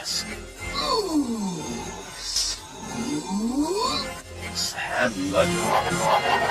task. Let's have lunch.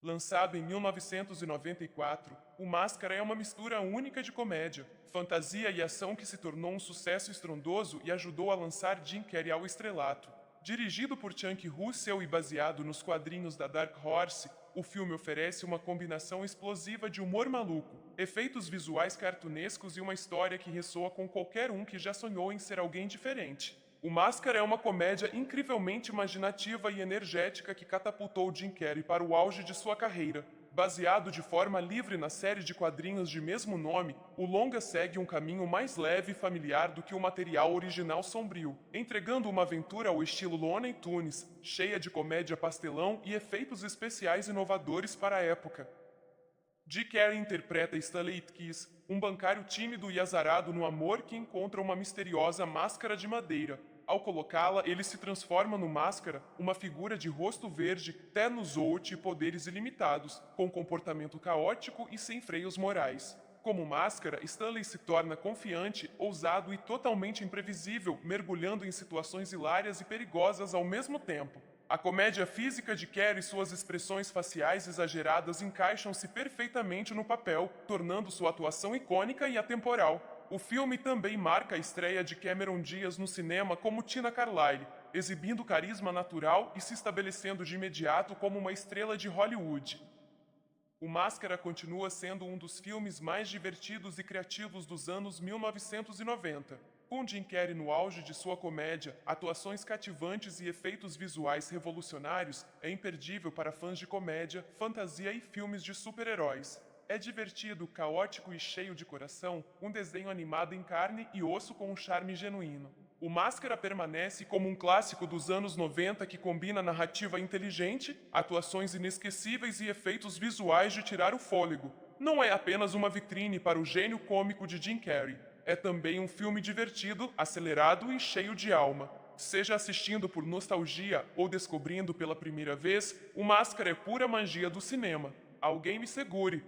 Lançado em 1994, O Máscara é uma mistura única de comédia, fantasia e ação que se tornou um sucesso estrondoso e ajudou a lançar Jim Carrey ao estrelato. Dirigido por Chunk Russell e baseado nos quadrinhos da Dark Horse, o filme oferece uma combinação explosiva de humor maluco, efeitos visuais cartunescos e uma história que ressoa com qualquer um que já sonhou em ser alguém diferente. O Máscara é uma comédia incrivelmente imaginativa e energética que catapultou Jim Carrey para o auge de sua carreira. Baseado de forma livre na série de quadrinhos de mesmo nome, o longa segue um caminho mais leve e familiar do que o material original sombrio, entregando uma aventura ao estilo Looney Tunes, cheia de comédia pastelão e efeitos especiais inovadores para a época. Jim Carrey interpreta Stanley Kiss, um bancário tímido e azarado no amor que encontra uma misteriosa máscara de madeira. Ao colocá-la, ele se transforma no Máscara, uma figura de rosto verde, terno zote e poderes ilimitados, com comportamento caótico e sem freios morais. Como Máscara, Stanley se torna confiante, ousado e totalmente imprevisível, mergulhando em situações hilárias e perigosas ao mesmo tempo. A comédia física de Carrey e suas expressões faciais exageradas encaixam-se perfeitamente no papel, tornando sua atuação icônica e atemporal. O filme também marca a estreia de Cameron Diaz no cinema como Tina Carlyle, exibindo carisma natural e se estabelecendo de imediato como uma estrela de Hollywood. O Máscara continua sendo um dos filmes mais divertidos e criativos dos anos 1990. Com Jim Carrey no auge de sua comédia, atuações cativantes e efeitos visuais revolucionários, é imperdível para fãs de comédia, fantasia e filmes de super-heróis. É divertido, caótico e cheio de coração, um desenho animado em carne e osso com um charme genuíno. O Máscara permanece como um clássico dos anos 90 que combina narrativa inteligente, atuações inesquecíveis e efeitos visuais de tirar o fôlego. Não é apenas uma vitrine para o gênio cômico de Jim Carrey. É também um filme divertido, acelerado e cheio de alma. Seja assistindo por nostalgia ou descobrindo pela primeira vez, o Máscara é pura magia do cinema. Alguém me segure!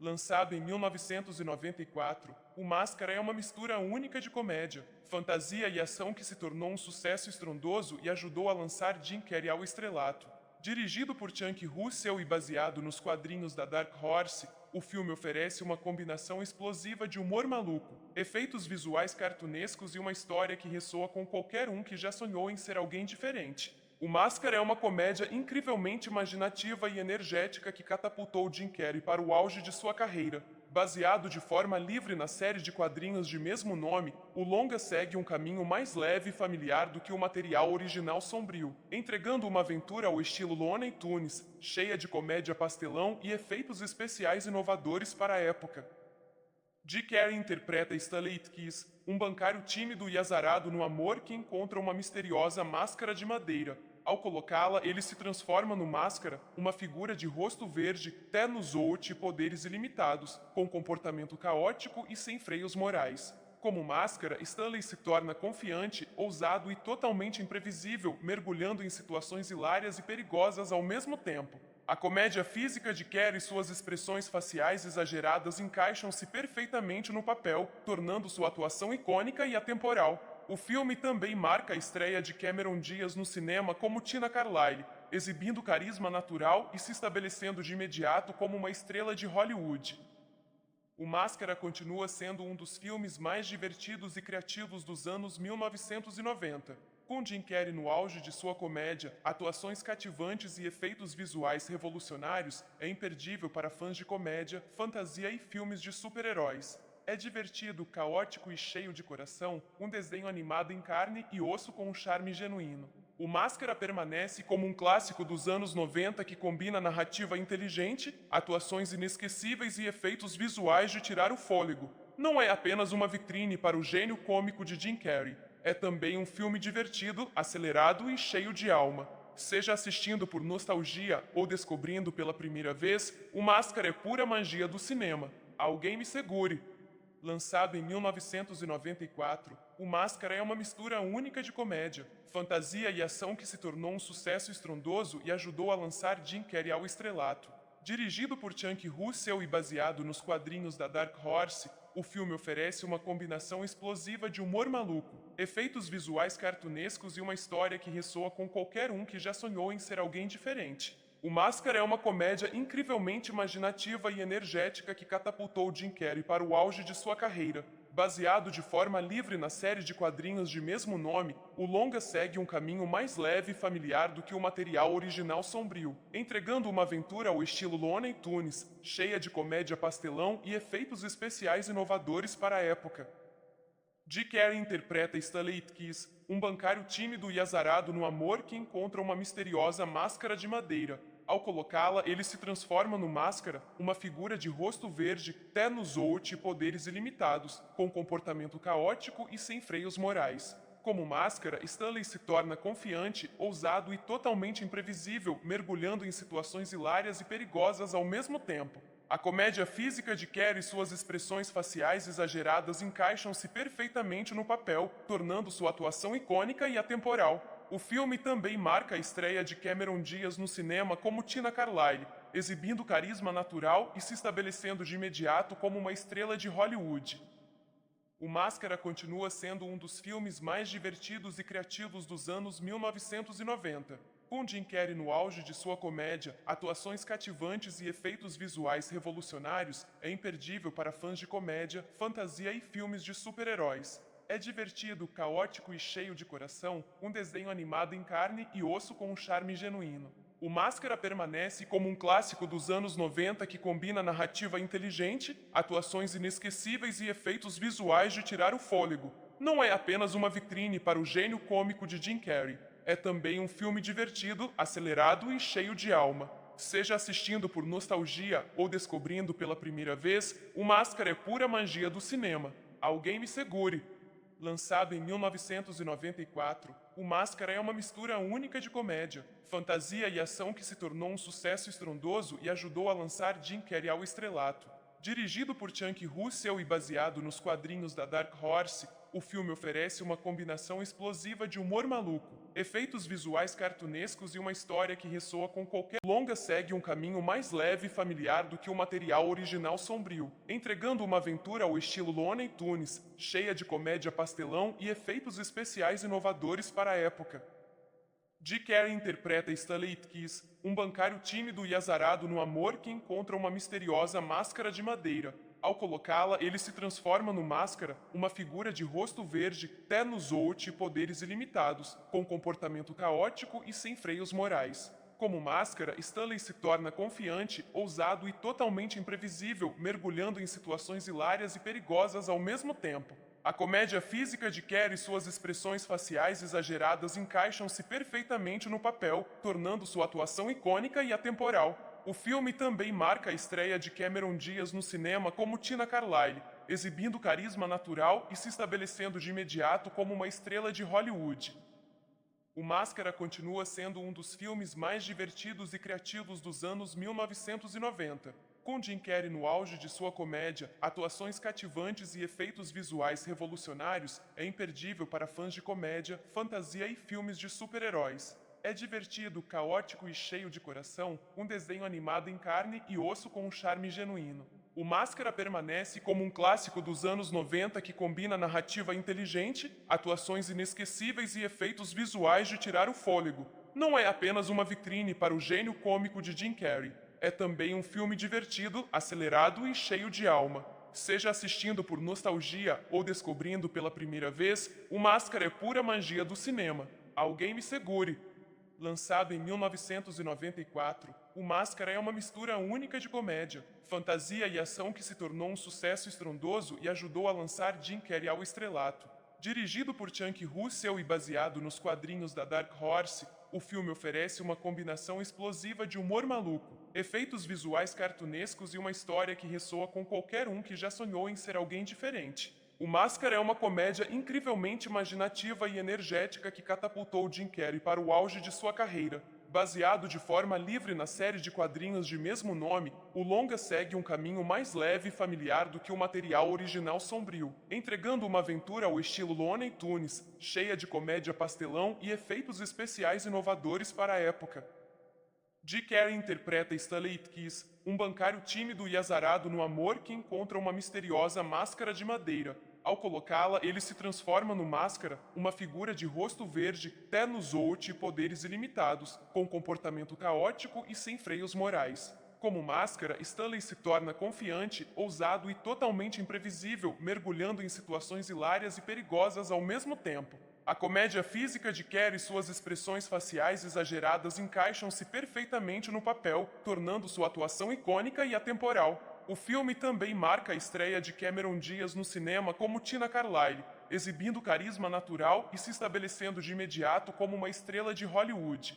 Lançado em 1994, O Máscara é uma mistura única de comédia, fantasia e ação que se tornou um sucesso estrondoso e ajudou a lançar Jim Carrey ao estrelato. Dirigido por Chunk Russell e baseado nos quadrinhos da Dark Horse, o filme oferece uma combinação explosiva de humor maluco, efeitos visuais cartunescos e uma história que ressoa com qualquer um que já sonhou em ser alguém diferente. O Máscara é uma comédia incrivelmente imaginativa e energética que catapultou Jim Carrey para o auge de sua carreira. Baseado de forma livre na série de quadrinhos de mesmo nome, o longa segue um caminho mais leve e familiar do que o material original sombrio, entregando uma aventura ao estilo Looney Tunes, cheia de comédia pastelão e efeitos especiais inovadores para a época. Jim Carrey interpreta Stanley Kiss, um bancário tímido e azarado no amor que encontra uma misteriosa máscara de madeira. Ao colocá-la, ele se transforma no Máscara, uma figura de rosto verde, terno zote e poderes ilimitados, com comportamento caótico e sem freios morais. Como Máscara, Stanley se torna confiante, ousado e totalmente imprevisível, mergulhando em situações hilárias e perigosas ao mesmo tempo. A comédia física de Carrey e suas expressões faciais exageradas encaixam-se perfeitamente no papel, tornando sua atuação icônica e atemporal. O filme também marca a estreia de Cameron Diaz no cinema como Tina Carlyle, exibindo carisma natural e se estabelecendo de imediato como uma estrela de Hollywood. O Máscara continua sendo um dos filmes mais divertidos e criativos dos anos 1990. Com Jim Carrey no auge de sua comédia, atuações cativantes e efeitos visuais revolucionários, é imperdível para fãs de comédia, fantasia e filmes de super-heróis. É divertido, caótico e cheio de coração, um desenho animado em carne e osso com um charme genuíno. O Máscara permanece como um clássico dos anos 90 que combina narrativa inteligente, atuações inesquecíveis e efeitos visuais de tirar o fôlego. Não é apenas uma vitrine para o gênio cômico de Jim Carrey. É também um filme divertido, acelerado e cheio de alma. Seja assistindo por nostalgia ou descobrindo pela primeira vez, o Máscara é pura magia do cinema. Alguém me segure! Lançado em 1994, O Máscara é uma mistura única de comédia, fantasia e ação que se tornou um sucesso estrondoso e ajudou a lançar Jim Carrey ao estrelato. Dirigido por Chunk Russell e baseado nos quadrinhos da Dark Horse, o filme oferece uma combinação explosiva de humor maluco, efeitos visuais cartunescos e uma história que ressoa com qualquer um que já sonhou em ser alguém diferente. O Máscara é uma comédia incrivelmente imaginativa e energética que catapultou Jim Carrey para o auge de sua carreira. Baseado de forma livre na série de quadrinhos de mesmo nome, o longa segue um caminho mais leve e familiar do que o material original sombrio, entregando uma aventura ao estilo Looney Tunes, cheia de comédia pastelão e efeitos especiais inovadores para a época. Jim Carrey interpreta Stanley Ipkiss, um bancário tímido e azarado no amor que encontra uma misteriosa máscara de madeira. Ao colocá-la, ele se transforma no Máscara, uma figura de rosto verde, terno zote e poderes ilimitados, com comportamento caótico e sem freios morais. Como Máscara, Stanley se torna confiante, ousado e totalmente imprevisível, mergulhando em situações hilárias e perigosas ao mesmo tempo. A comédia física de Carrey e suas expressões faciais exageradas encaixam-se perfeitamente no papel, tornando sua atuação icônica e atemporal. O filme também marca a estreia de Cameron Diaz no cinema como Tina Carlyle, exibindo carisma natural e se estabelecendo de imediato como uma estrela de Hollywood. O Máscara continua sendo um dos filmes mais divertidos e criativos dos anos 1990. Com Jim Carrey no auge de sua comédia, atuações cativantes e efeitos visuais revolucionários, é imperdível para fãs de comédia, fantasia e filmes de super-heróis. É divertido, caótico e cheio de coração, um desenho animado em carne e osso com um charme genuíno. O Máscara permanece como um clássico dos anos 90 que combina narrativa inteligente, atuações inesquecíveis e efeitos visuais de tirar o fôlego. Não é apenas uma vitrine para o gênio cômico de Jim Carrey. É também um filme divertido, acelerado e cheio de alma. Seja assistindo por nostalgia ou descobrindo pela primeira vez, o Máscara é pura magia do cinema. Alguém me segure! Lançado em 1994, O Máscara é uma mistura única de comédia, fantasia e ação que se tornou um sucesso estrondoso e ajudou a lançar Jim Carrey ao estrelato. Dirigido por Chunk Russell e baseado nos quadrinhos da Dark Horse, o filme oferece uma combinação explosiva de humor maluco, efeitos visuais cartunescos e uma história que ressoa com qualquer longa segue um caminho mais leve e familiar do que o material original sombrio, entregando uma aventura ao estilo Looney Tunes, cheia de comédia pastelão e efeitos especiais inovadores para a época. Jim Carrey interpreta Stanley Ipkiss, um bancário tímido e azarado no amor que encontra uma misteriosa máscara de madeira. Ao colocá-la, ele se transforma no Máscara, uma figura de rosto verde, terno zote e poderes ilimitados, com comportamento caótico e sem freios morais. Como Máscara, Stanley se torna confiante, ousado e totalmente imprevisível, mergulhando em situações hilárias e perigosas ao mesmo tempo. A comédia física de Carrey e suas expressões faciais exageradas encaixam-se perfeitamente no papel, tornando sua atuação icônica e atemporal. O filme também marca a estreia de Cameron Diaz no cinema como Tina Carlyle, exibindo carisma natural e se estabelecendo de imediato como uma estrela de Hollywood. O Máscara continua sendo um dos filmes mais divertidos e criativos dos anos 1990. Com Jim Carrey no auge de sua comédia, atuações cativantes e efeitos visuais revolucionários, é imperdível para fãs de comédia, fantasia e filmes de super-heróis. É divertido, caótico e cheio de coração, um desenho animado em carne e osso com um charme genuíno. O Máscara permanece como um clássico dos anos 90 que combina narrativa inteligente, atuações inesquecíveis e efeitos visuais de tirar o fôlego. Não é apenas uma vitrine para o gênio cômico de Jim Carrey. É também um filme divertido, acelerado e cheio de alma. Seja assistindo por nostalgia ou descobrindo pela primeira vez, o Máscara é pura magia do cinema. Alguém me segure! Lançado em 1994, O Máscara é uma mistura única de comédia, fantasia e ação que se tornou um sucesso estrondoso e ajudou a lançar Jim Carrey ao estrelato. Dirigido por Chunk Russell e baseado nos quadrinhos da Dark Horse, o filme oferece uma combinação explosiva de humor maluco, efeitos visuais cartunescos e uma história que ressoa com qualquer um que já sonhou em ser alguém diferente. O Máscara é uma comédia incrivelmente imaginativa e energética que catapultou Jim Carrey para o auge de sua carreira. Baseado de forma livre na série de quadrinhos de mesmo nome, o longa segue um caminho mais leve e familiar do que o material original sombrio, entregando uma aventura ao estilo Looney Tunes, cheia de comédia pastelão e efeitos especiais inovadores para a época. Jim Carrey interpreta Stanley Ipkiss, um bancário tímido e azarado no amor que encontra uma misteriosa máscara de madeira. Ao colocá-la, ele se transforma no Máscara, uma figura de rosto verde, terno zote e poderes ilimitados, com comportamento caótico e sem freios morais. Como Máscara, Stanley se torna confiante, ousado e totalmente imprevisível, mergulhando em situações hilárias e perigosas ao mesmo tempo. A comédia física de Kerr e suas expressões faciais exageradas encaixam-se perfeitamente no papel, tornando sua atuação icônica e atemporal. O filme também marca a estreia de Cameron Diaz no cinema como Tina Carlyle, exibindo carisma natural e se estabelecendo de imediato como uma estrela de Hollywood.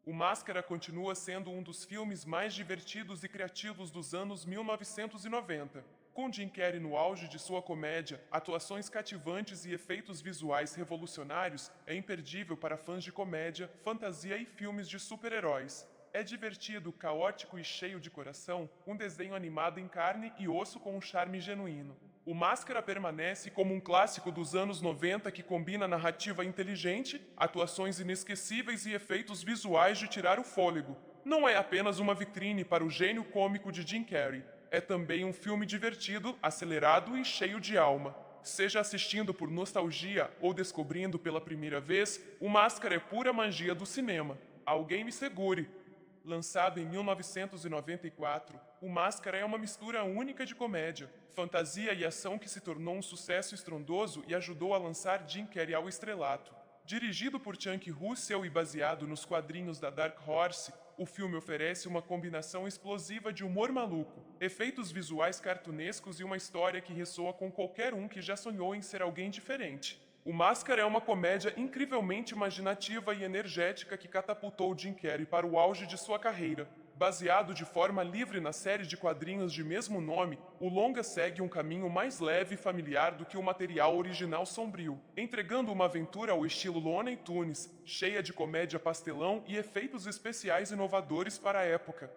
O Máscara continua sendo um dos filmes mais divertidos e criativos dos anos 1990. Com Jim Carrey no auge de sua comédia, atuações cativantes e efeitos visuais revolucionários, é imperdível para fãs de comédia, fantasia e filmes de super-heróis. É divertido, caótico e cheio de coração, um desenho animado em carne e osso com um charme genuíno. O Máscara permanece como um clássico dos anos 90 que combina narrativa inteligente, atuações inesquecíveis e efeitos visuais de tirar o fôlego. Não é apenas uma vitrine para o gênio cômico de Jim Carrey. É também um filme divertido, acelerado e cheio de alma. Seja assistindo por nostalgia ou descobrindo pela primeira vez, o Máscara é pura magia do cinema. Alguém me segure! Lançado em 1994, o Máscara é uma mistura única de comédia, fantasia e ação que se tornou um sucesso estrondoso e ajudou a lançar Jim Carrey ao estrelato. Dirigido por Chunk Russell e baseado nos quadrinhos da Dark Horse, o filme oferece uma combinação explosiva de humor maluco, efeitos visuais cartunescos e uma história que ressoa com qualquer um que já sonhou em ser alguém diferente. O Máscara é uma comédia incrivelmente imaginativa e energética que catapultou Jim Carrey para o auge de sua carreira. Baseado de forma livre na série de quadrinhos de mesmo nome, o longa segue um caminho mais leve e familiar do que o material original sombrio, entregando uma aventura ao estilo Looney Tunes, cheia de comédia pastelão e efeitos especiais inovadores para a época.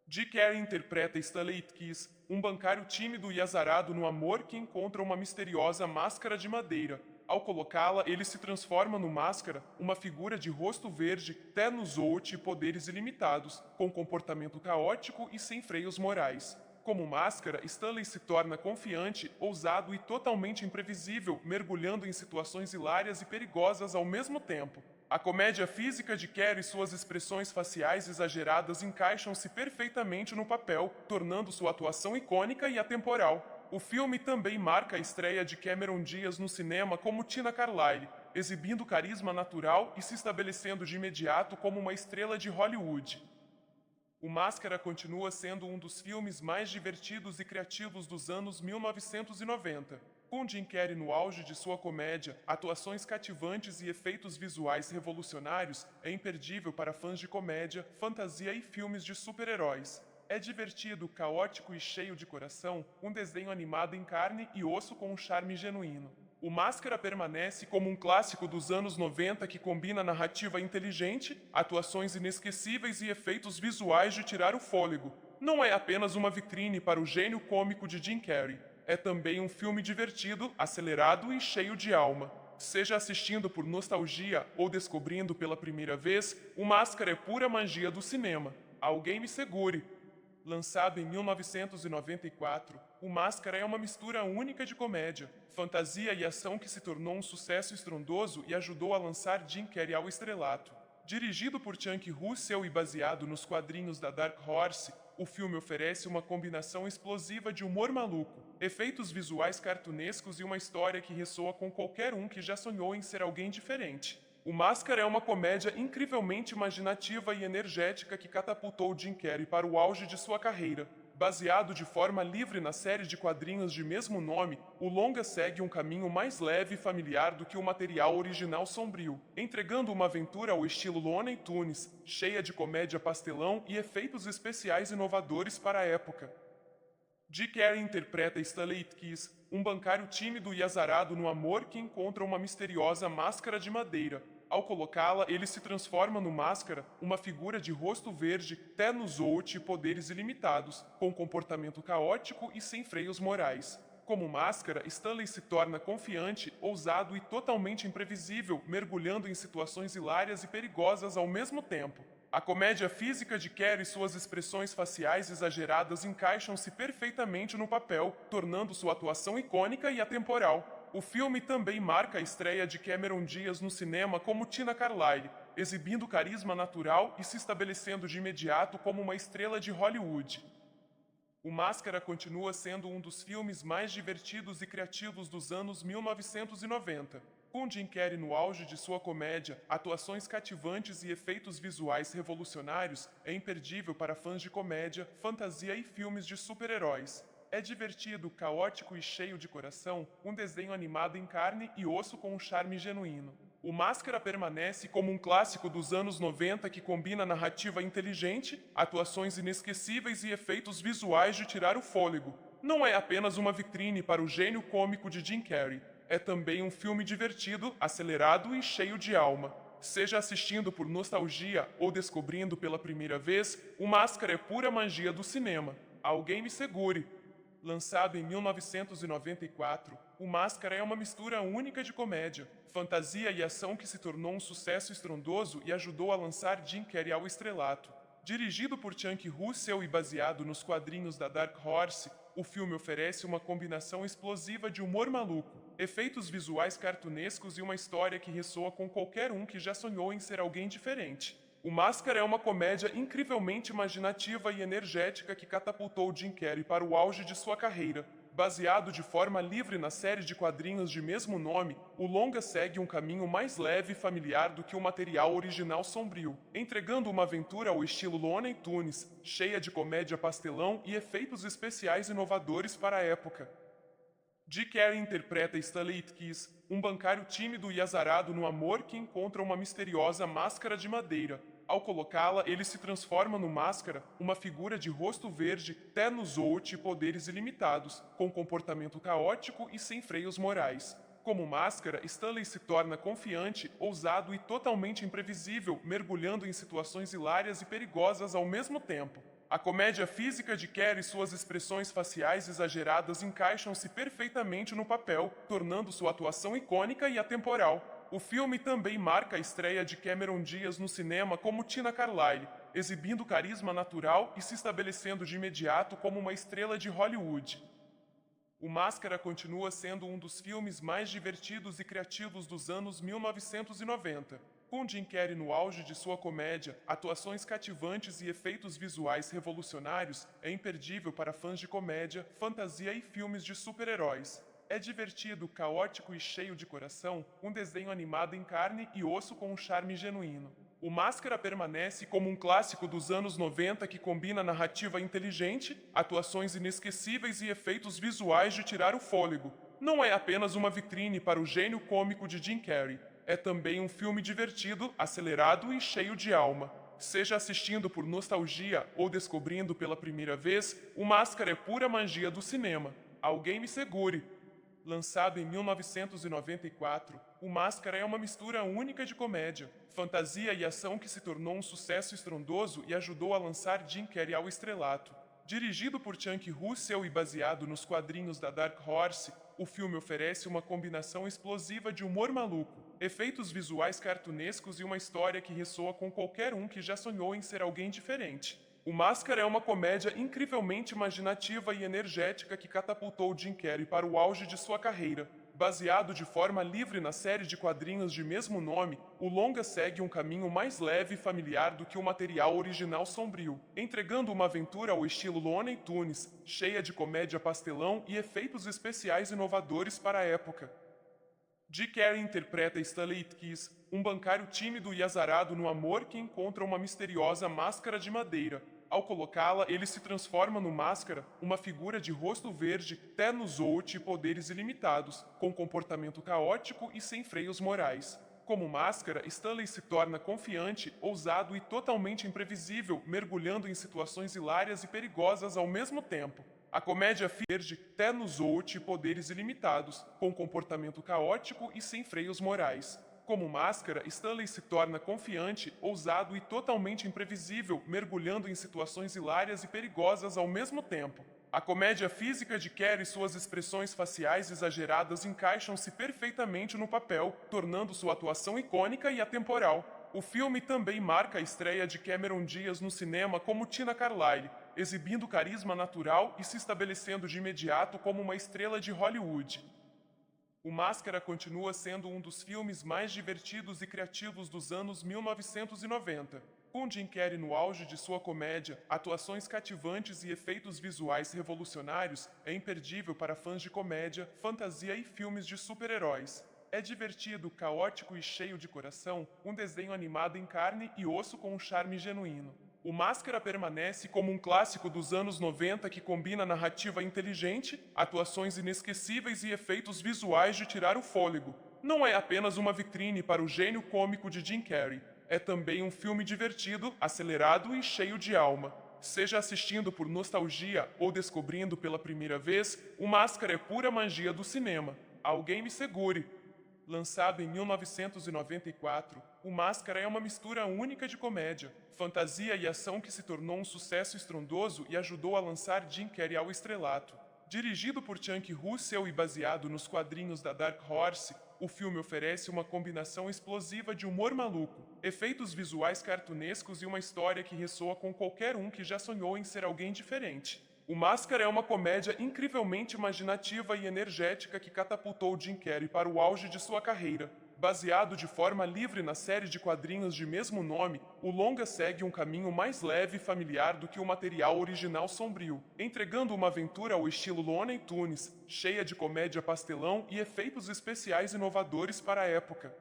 Jim Carrey interpreta Stanley Ipkiss, um bancário tímido e azarado no amor que encontra uma misteriosa máscara de madeira. Ao colocá-la, ele se transforma no Máscara, uma figura de rosto verde, terno zote e poderes ilimitados, com comportamento caótico e sem freios morais. Como Máscara, Stanley se torna confiante, ousado e totalmente imprevisível, mergulhando em situações hilárias e perigosas ao mesmo tempo. A comédia física de Carrey e suas expressões faciais exageradas encaixam-se perfeitamente no papel, tornando sua atuação icônica e atemporal. O filme também marca a estreia de Cameron Diaz no cinema como Tina Carlyle, exibindo carisma natural e se estabelecendo de imediato como uma estrela de Hollywood. O Máscara continua sendo um dos filmes mais divertidos e criativos dos anos 1990. Com Jim Carrey no auge de sua comédia, atuações cativantes e efeitos visuais revolucionários, é imperdível para fãs de comédia, fantasia e filmes de super-heróis. É divertido, caótico e cheio de coração, um desenho animado em carne e osso com um charme genuíno. O Máscara permanece como um clássico dos anos 90 que combina narrativa inteligente, atuações inesquecíveis e efeitos visuais de tirar o fôlego. Não é apenas uma vitrine para o gênio cômico de Jim Carrey. É também um filme divertido, acelerado e cheio de alma. Seja assistindo por nostalgia ou descobrindo pela primeira vez, o Máscara é pura magia do cinema. Alguém me segure! Lançado em 1994, o Máscara é uma mistura única de comédia, fantasia e ação que se tornou um sucesso estrondoso e ajudou a lançar Jim Carrey ao estrelato. Dirigido por Chunk Russell e baseado nos quadrinhos da Dark Horse, o filme oferece uma combinação explosiva de humor maluco, efeitos visuais cartunescos e uma história que ressoa com qualquer um que já sonhou em ser alguém diferente. O Máscara é uma comédia incrivelmente imaginativa e energética que catapultou Jim Carrey para o auge de sua carreira. Baseado de forma livre na série de quadrinhos de mesmo nome, o longa segue um caminho mais leve e familiar do que o material original sombrio, entregando uma aventura ao estilo Looney Tunes, cheia de comédia pastelão e efeitos especiais inovadores para a época. Jim Carrey interpreta Stanley Ipkiss, um bancário tímido e azarado no amor que encontra uma misteriosa máscara de madeira. Ao colocá-la, ele se transforma no Máscara, uma figura de rosto verde, terno zote e poderes ilimitados, com comportamento caótico e sem freios morais. Como Máscara, Stanley se torna confiante, ousado e totalmente imprevisível, mergulhando em situações hilárias e perigosas ao mesmo tempo. A comédia física de Carey e suas expressões faciais exageradas encaixam-se perfeitamente no papel, tornando sua atuação icônica e atemporal. O filme também marca a estreia de Cameron Diaz no cinema como Tina Carlyle, exibindo carisma natural e se estabelecendo de imediato como uma estrela de Hollywood. O Máscara continua sendo um dos filmes mais divertidos e criativos dos anos 1990. Com Jim Carrey no auge de sua comédia, atuações cativantes e efeitos visuais revolucionários, é imperdível para fãs de comédia, fantasia e filmes de super-heróis. É divertido, caótico e cheio de coração, um desenho animado em carne e osso com um charme genuíno. O Máscara permanece como um clássico dos anos 90 que combina narrativa inteligente, atuações inesquecíveis e efeitos visuais de tirar o fôlego. Não é apenas uma vitrine para o gênio cômico de Jim Carrey, é também um filme divertido, acelerado e cheio de alma. Seja assistindo por nostalgia ou descobrindo pela primeira vez, o Máscara é pura magia do cinema. Alguém me segure! Lançado em 1994, O Máscara é uma mistura única de comédia, fantasia e ação que se tornou um sucesso estrondoso e ajudou a lançar Jim Carrey ao estrelato. Dirigido por Chunk Russell e baseado nos quadrinhos da Dark Horse, o filme oferece uma combinação explosiva de humor maluco, efeitos visuais cartunescos e uma história que ressoa com qualquer um que já sonhou em ser alguém diferente. O Máscara é uma comédia incrivelmente imaginativa e energética que catapultou Jim Carrey para o auge de sua carreira. Baseado de forma livre na série de quadrinhos de mesmo nome, o longa segue um caminho mais leve e familiar do que o material original sombrio, entregando uma aventura ao estilo Looney Tunes, cheia de comédia pastelão e efeitos especiais inovadores para a época. Jim Carrey interpreta Stanley Ipkiss, um bancário tímido e azarado no amor que encontra uma misteriosa máscara de madeira. Ao colocá-la, ele se transforma no Máscara, uma figura de rosto verde, terno zout e poderes ilimitados, com comportamento caótico e sem freios morais. Como Máscara, Stanley se torna confiante, ousado e totalmente imprevisível, mergulhando em situações hilárias e perigosas ao mesmo tempo. A comédia física de Carrey e suas expressões faciais exageradas encaixam-se perfeitamente no papel, tornando sua atuação icônica e atemporal. O filme também marca a estreia de Cameron Diaz no cinema como Tina Carlyle, exibindo carisma natural e se estabelecendo de imediato como uma estrela de Hollywood. O Máscara continua sendo um dos filmes mais divertidos e criativos dos anos 1990. Com Jim Carrey no auge de sua comédia, atuações cativantes e efeitos visuais revolucionários, é imperdível para fãs de comédia, fantasia e filmes de super-heróis. É divertido, caótico e cheio de coração, um desenho animado em carne e osso com um charme genuíno. O Máscara permanece como um clássico dos anos 90 que combina narrativa inteligente, atuações inesquecíveis e efeitos visuais de tirar o fôlego. Não é apenas uma vitrine para o gênio cômico de Jim Carrey, é também um filme divertido, acelerado e cheio de alma. Seja assistindo por nostalgia ou descobrindo pela primeira vez, o Máscara é pura magia do cinema. Alguém me segure! Lançado em 1994, O Máscara é uma mistura única de comédia, fantasia e ação que se tornou um sucesso estrondoso e ajudou a lançar Jim Carrey ao estrelato. Dirigido por Chunk Russell e baseado nos quadrinhos da Dark Horse, o filme oferece uma combinação explosiva de humor maluco, efeitos visuais cartunescos e uma história que ressoa com qualquer um que já sonhou em ser alguém diferente. O Máscara é uma comédia incrivelmente imaginativa e energética que catapultou Jim Carrey para o auge de sua carreira. Baseado de forma livre na série de quadrinhos de mesmo nome, o longa segue um caminho mais leve e familiar do que o material original sombrio, entregando uma aventura ao estilo Looney Tunes, cheia de comédia pastelão e efeitos especiais inovadores para a época. Jim Carrey interpreta Stanley Ipkiss, um bancário tímido e azarado no amor que encontra uma misteriosa máscara de madeira. Ao colocá-la, ele se transforma no Máscara, uma figura de rosto verde, terno zout e poderes ilimitados, com comportamento caótico e sem freios morais. Como Máscara, Stanley se torna confiante, ousado e totalmente imprevisível, mergulhando em situações hilárias e perigosas ao mesmo tempo. A comédia verde, terno zout e poderes ilimitados, com comportamento caótico e sem freios morais. Como Máscara, Stanley se torna confiante, ousado e totalmente imprevisível, mergulhando em situações hilárias e perigosas ao mesmo tempo. A comédia física de Carrey e suas expressões faciais exageradas encaixam-se perfeitamente no papel, tornando sua atuação icônica e atemporal. O filme também marca a estreia de Cameron Diaz no cinema como Tina Carlyle, exibindo carisma natural e se estabelecendo de imediato como uma estrela de Hollywood. O Máscara continua sendo um dos filmes mais divertidos e criativos dos anos 1990. Com Jim Carrey no auge de sua comédia, atuações cativantes e efeitos visuais revolucionários, é imperdível para fãs de comédia, fantasia e filmes de super-heróis. É divertido, caótico e cheio de coração, um desenho animado em carne e osso com um charme genuíno. O Máscara permanece como um clássico dos anos 90 que combina narrativa inteligente, atuações inesquecíveis e efeitos visuais de tirar o fôlego. Não é apenas uma vitrine para o gênio cômico de Jim Carrey. É também um filme divertido, acelerado e cheio de alma. Seja assistindo por nostalgia ou descobrindo pela primeira vez, o Máscara é pura magia do cinema. Alguém me segure! Lançado em 1994, O Máscara é uma mistura única de comédia, fantasia e ação que se tornou um sucesso estrondoso e ajudou a lançar Jim Carrey ao estrelato. Dirigido por Chunk Russell e baseado nos quadrinhos da Dark Horse, o filme oferece uma combinação explosiva de humor maluco, efeitos visuais cartunescos e uma história que ressoa com qualquer um que já sonhou em ser alguém diferente. O Máscara é uma comédia incrivelmente imaginativa e energética que catapultou Jim Carrey para o auge de sua carreira. Baseado de forma livre na série de quadrinhos de mesmo nome, o longa segue um caminho mais leve e familiar do que o material original sombrio, entregando uma aventura ao estilo Looney Tunes, cheia de comédia pastelão e efeitos especiais inovadores para a época.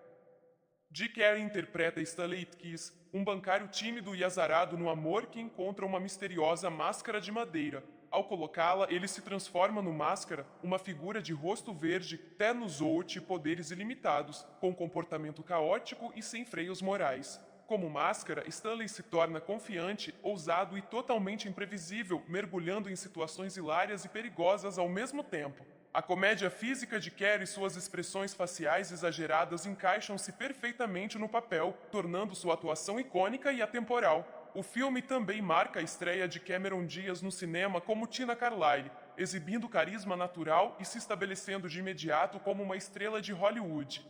Jim Carrey interpreta Stanley Ipkiss, um bancário tímido e azarado no amor que encontra uma misteriosa máscara de madeira. Ao colocá-la, ele se transforma no Máscara, uma figura de rosto verde, terno zote e poderes ilimitados, com comportamento caótico e sem freios morais. Como Máscara, Stanley se torna confiante, ousado e totalmente imprevisível, mergulhando em situações hilárias e perigosas ao mesmo tempo. A comédia física de Carrey e suas expressões faciais exageradas encaixam-se perfeitamente no papel, tornando sua atuação icônica e atemporal. O filme também marca a estreia de Cameron Diaz no cinema como Tina Carlyle, exibindo carisma natural e se estabelecendo de imediato como uma estrela de Hollywood.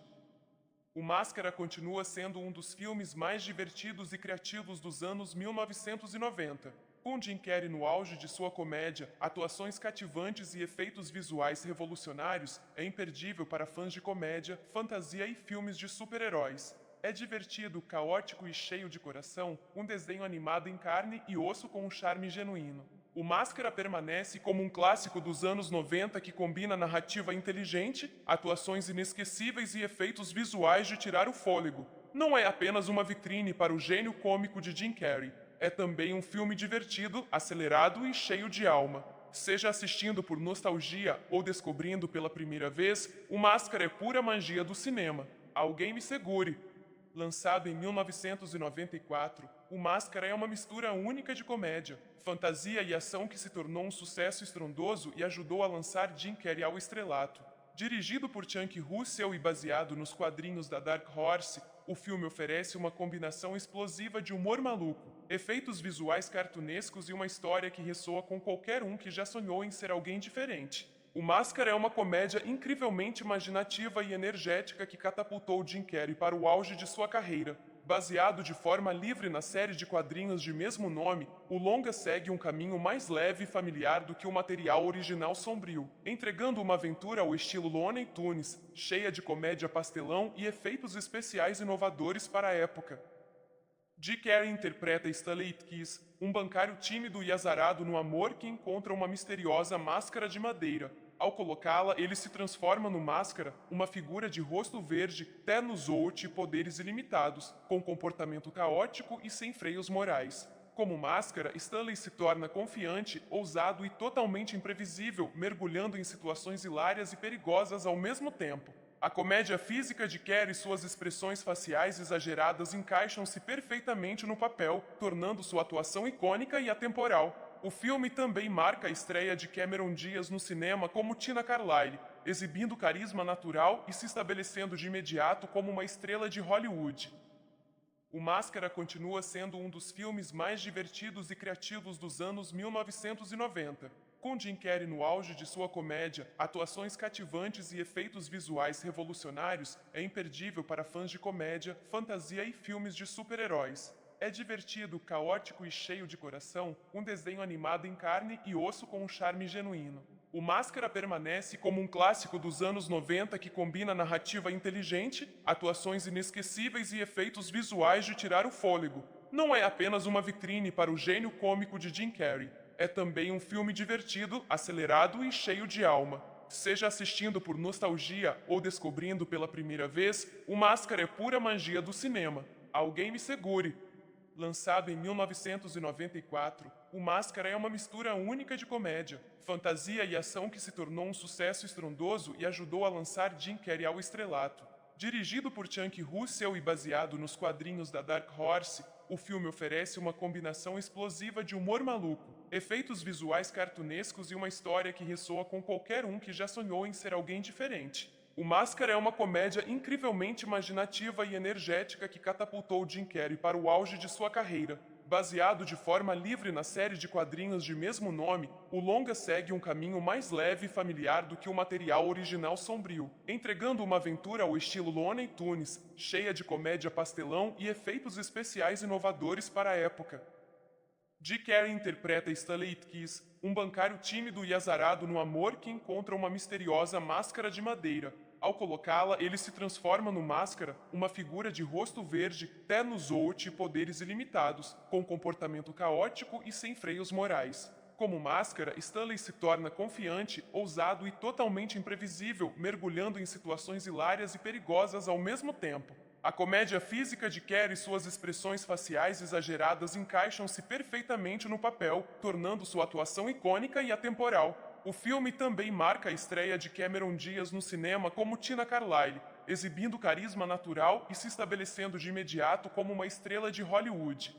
O Máscara continua sendo um dos filmes mais divertidos e criativos dos anos 1990. Com Jim Carrey no auge de sua comédia, atuações cativantes e efeitos visuais revolucionários, é imperdível para fãs de comédia, fantasia e filmes de super-heróis. É divertido, caótico e cheio de coração, um desenho animado em carne e osso com um charme genuíno. O Máscara permanece como um clássico dos anos 90 que combina narrativa inteligente, atuações inesquecíveis e efeitos visuais de tirar o fôlego. Não é apenas uma vitrine para o gênio cômico de Jim Carrey. É também um filme divertido, acelerado e cheio de alma. Seja assistindo por nostalgia ou descobrindo pela primeira vez, o Máscara é pura magia do cinema. Alguém me segure! Lançado em 1994, O Máscara é uma mistura única de comédia, fantasia e ação que se tornou um sucesso estrondoso e ajudou a lançar Jim Carrey ao estrelato. Dirigido por Chunk Russell e baseado nos quadrinhos da Dark Horse, o filme oferece uma combinação explosiva de humor maluco, efeitos visuais cartunescos e uma história que ressoa com qualquer um que já sonhou em ser alguém diferente. O Máscara é uma comédia incrivelmente imaginativa e energética que catapultou Jim Carrey para o auge de sua carreira. Baseado de forma livre na série de quadrinhos de mesmo nome, o longa segue um caminho mais leve e familiar do que o material original sombrio, entregando uma aventura ao estilo Looney Tunes, cheia de comédia pastelão e efeitos especiais inovadores para a época. Jim Carrey interpreta Stanley Ipkiss, um bancário tímido e azarado no amor que encontra uma misteriosa máscara de madeira. Ao colocá-la, ele se transforma no Máscara, uma figura de rosto verde, terno zote e poderes ilimitados, com comportamento caótico e sem freios morais. Como Máscara, Stanley se torna confiante, ousado e totalmente imprevisível, mergulhando em situações hilárias e perigosas ao mesmo tempo. A comédia física de Carrey e suas expressões faciais exageradas encaixam-se perfeitamente no papel, tornando sua atuação icônica e atemporal. O filme também marca a estreia de Cameron Diaz no cinema como Tina Carlyle, exibindo carisma natural e se estabelecendo de imediato como uma estrela de Hollywood. O Máscara continua sendo um dos filmes mais divertidos e criativos dos anos 1990. Com Jim Carrey no auge de sua comédia, atuações cativantes e efeitos visuais revolucionários, é imperdível para fãs de comédia, fantasia e filmes de super-heróis. É divertido, caótico e cheio de coração, um desenho animado em carne e osso com um charme genuíno. O Máscara permanece como um clássico dos anos 90 que combina narrativa inteligente, atuações inesquecíveis e efeitos visuais de tirar o fôlego. Não é apenas uma vitrine para o gênio cômico de Jim Carrey. É também um filme divertido, acelerado e cheio de alma. Seja assistindo por nostalgia ou descobrindo pela primeira vez, o Máscara é pura magia do cinema. Alguém me segure! Lançado em 1994, O Máscara é uma mistura única de comédia, fantasia e ação que se tornou um sucesso estrondoso e ajudou a lançar Jim Carrey ao estrelato. Dirigido por Chunk Russell e baseado nos quadrinhos da Dark Horse, o filme oferece uma combinação explosiva de humor maluco, efeitos visuais cartunescos e uma história que ressoa com qualquer um que já sonhou em ser alguém diferente. O Máscara é uma comédia incrivelmente imaginativa e energética que catapultou Jim Carrey para o auge de sua carreira. Baseado de forma livre na série de quadrinhos de mesmo nome, o longa segue um caminho mais leve e familiar do que o material original sombrio, entregando uma aventura ao estilo Looney Tunes, cheia de comédia pastelão e efeitos especiais inovadores para a época. Jim Carrey interpreta Stanley Ipkiss, um bancário tímido e azarado no amor que encontra uma misteriosa máscara de madeira. Ao colocá-la, ele se transforma no Máscara, uma figura de rosto verde, terno zote e poderes ilimitados, com comportamento caótico e sem freios morais. Como Máscara, Stanley se torna confiante, ousado e totalmente imprevisível, mergulhando em situações hilárias e perigosas ao mesmo tempo. A comédia física de Carrey e suas expressões faciais exageradas encaixam-se perfeitamente no papel, tornando sua atuação icônica e atemporal. O filme também marca a estreia de Cameron Diaz no cinema como Tina Carlyle, exibindo carisma natural e se estabelecendo de imediato como uma estrela de Hollywood.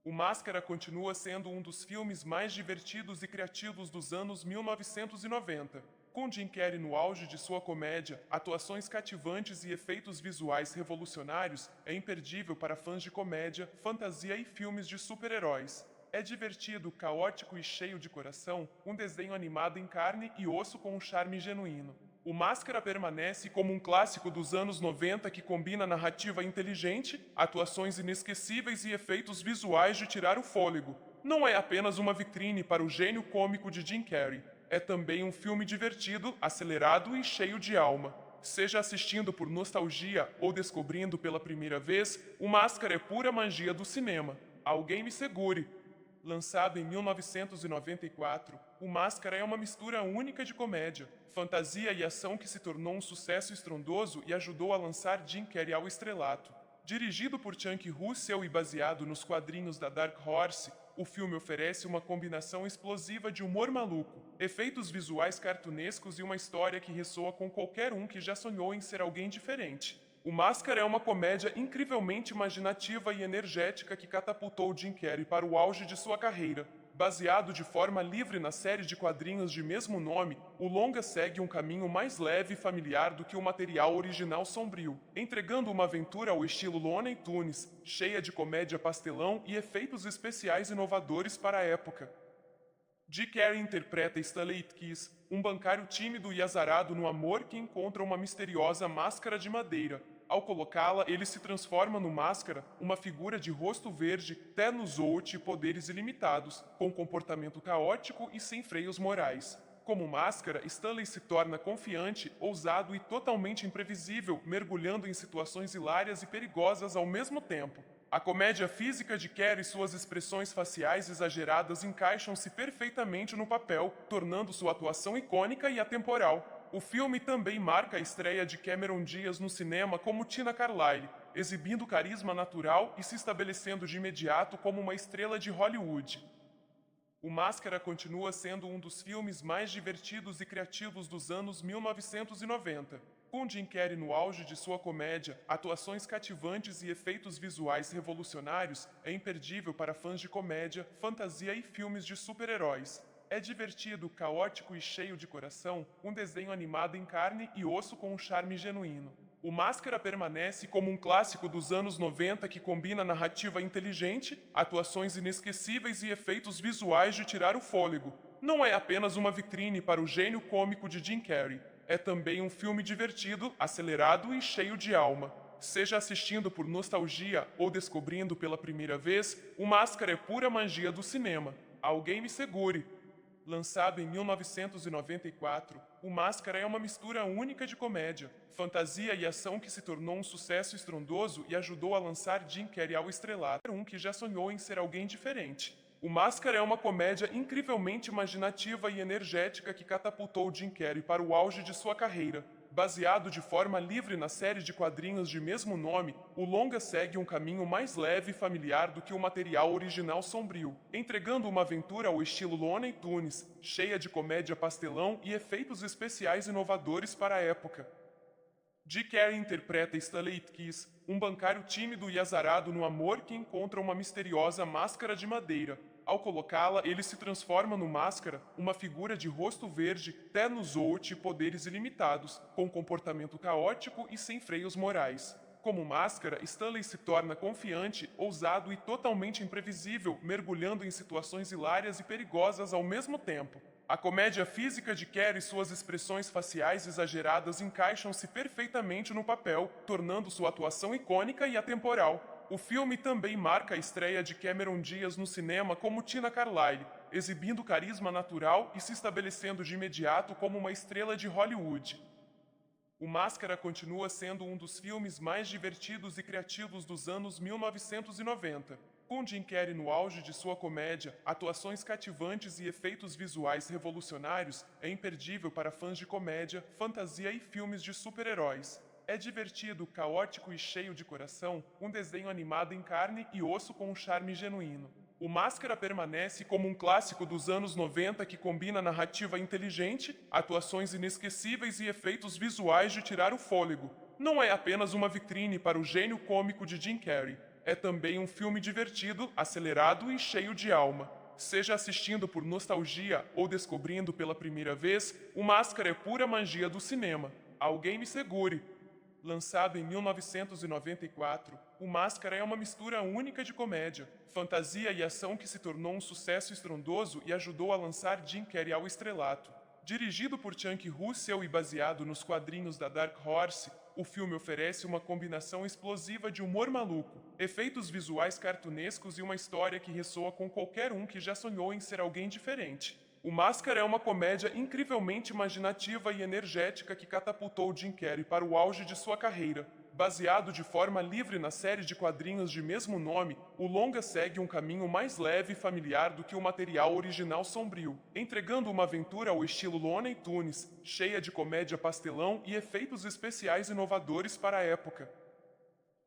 O Máscara continua sendo um dos filmes mais divertidos e criativos dos anos 1990. Com Jim Carrey no auge de sua comédia, atuações cativantes e efeitos visuais revolucionários, é imperdível para fãs de comédia, fantasia e filmes de super-heróis. É divertido, caótico e cheio de coração, um desenho animado em carne e osso com um charme genuíno. O Máscara permanece como um clássico dos anos 90 que combina narrativa inteligente, atuações inesquecíveis e efeitos visuais de tirar o fôlego. Não é apenas uma vitrine para o gênio cômico de Jim Carrey. É também um filme divertido, acelerado e cheio de alma. Seja assistindo por nostalgia ou descobrindo pela primeira vez, o Máscara é pura magia do cinema. Alguém me segure! Lançado em 1994, O Máscara é uma mistura única de comédia, fantasia e ação que se tornou um sucesso estrondoso e ajudou a lançar Jim Carrey ao estrelato. Dirigido por Chunk Russell e baseado nos quadrinhos da Dark Horse, o filme oferece uma combinação explosiva de humor maluco, efeitos visuais cartunescos e uma história que ressoa com qualquer um que já sonhou em ser alguém diferente. O Máscara é uma comédia incrivelmente imaginativa e energética que catapultou Jim Carrey para o auge de sua carreira. Baseado de forma livre na série de quadrinhos de mesmo nome, o longa segue um caminho mais leve e familiar do que o material original sombrio, entregando uma aventura ao estilo Looney Tunes, cheia de comédia pastelão e efeitos especiais inovadores para a época. Jim Carrey interpreta Stanley Ipkiss, um bancário tímido e azarado no amor que encontra uma misteriosa máscara de madeira. Ao colocá-la, ele se transforma no Máscara, uma figura de rosto verde, terno zote e poderes ilimitados, com comportamento caótico e sem freios morais. Como Máscara, Stanley se torna confiante, ousado e totalmente imprevisível, mergulhando em situações hilárias e perigosas ao mesmo tempo. A comédia física de Carrey e suas expressões faciais exageradas encaixam-se perfeitamente no papel, tornando sua atuação icônica e atemporal. O filme também marca a estreia de Cameron Diaz no cinema como Tina Carlyle, exibindo carisma natural e se estabelecendo de imediato como uma estrela de Hollywood. O Máscara continua sendo um dos filmes mais divertidos e criativos dos anos 1990. Com Jim Carrey no auge de sua comédia, atuações cativantes e efeitos visuais revolucionários, é imperdível para fãs de comédia, fantasia e filmes de super-heróis. É divertido, caótico e cheio de coração, um desenho animado em carne e osso com um charme genuíno. O Máscara permanece como um clássico dos anos 90 que combina narrativa inteligente, atuações inesquecíveis e efeitos visuais de tirar o fôlego. Não é apenas uma vitrine para o gênio cômico de Jim Carrey, é também um filme divertido, acelerado e cheio de alma. Seja assistindo por nostalgia ou descobrindo pela primeira vez, o Máscara é pura magia do cinema. Alguém me segure! Lançado em 1994, O Máscara é uma mistura única de comédia, fantasia e ação que se tornou um sucesso estrondoso e ajudou a lançar Jim Carrey ao estrelato, um que já sonhou em ser alguém diferente. O Máscara é uma comédia incrivelmente imaginativa e energética que catapultou Jim Carrey para o auge de sua carreira. Baseado de forma livre na série de quadrinhos de mesmo nome, o longa segue um caminho mais leve e familiar do que o material original sombrio, entregando uma aventura ao estilo Looney Tunes, cheia de comédia pastelão e efeitos especiais inovadores para a época. Jim Carrey interpreta Stanley Kiss, um bancário tímido e azarado no amor que encontra uma misteriosa máscara de madeira. Ao colocá-la, ele se transforma no Máscara, uma figura de rosto verde, ternos out e poderes ilimitados, com comportamento caótico e sem freios morais. Como Máscara, Stanley se torna confiante, ousado e totalmente imprevisível, mergulhando em situações hilárias e perigosas ao mesmo tempo. A comédia física de Carrey e suas expressões faciais exageradas encaixam-se perfeitamente no papel, tornando sua atuação icônica e atemporal. O filme também marca a estreia de Cameron Diaz no cinema como Tina Carlyle, exibindo carisma natural e se estabelecendo de imediato como uma estrela de Hollywood. O Máscara continua sendo um dos filmes mais divertidos e criativos dos anos 1990. Com Jim Carrey no auge de sua comédia, atuações cativantes e efeitos visuais revolucionários, é imperdível para fãs de comédia, fantasia e filmes de super-heróis. É divertido, caótico e cheio de coração, um desenho animado em carne e osso com um charme genuíno. O Máscara permanece como um clássico dos anos 90 que combina narrativa inteligente, atuações inesquecíveis e efeitos visuais de tirar o fôlego. Não é apenas uma vitrine para o gênio cômico de Jim Carrey, é também um filme divertido, acelerado e cheio de alma. Seja assistindo por nostalgia ou descobrindo pela primeira vez, o Máscara é pura magia do cinema. Alguém me segure! Lançado em 1994, O Máscara é uma mistura única de comédia, fantasia e ação que se tornou um sucesso estrondoso e ajudou a lançar Jim Carrey ao estrelato. Dirigido por Chunk Russell e baseado nos quadrinhos da Dark Horse, o filme oferece uma combinação explosiva de humor maluco, efeitos visuais cartunescos e uma história que ressoa com qualquer um que já sonhou em ser alguém diferente. O Máscara é uma comédia incrivelmente imaginativa e energética que catapultou Jim Carrey para o auge de sua carreira. Baseado de forma livre na série de quadrinhos de mesmo nome, o longa segue um caminho mais leve e familiar do que o material original sombrio, entregando uma aventura ao estilo Looney Tunes, cheia de comédia pastelão e efeitos especiais inovadores para a época.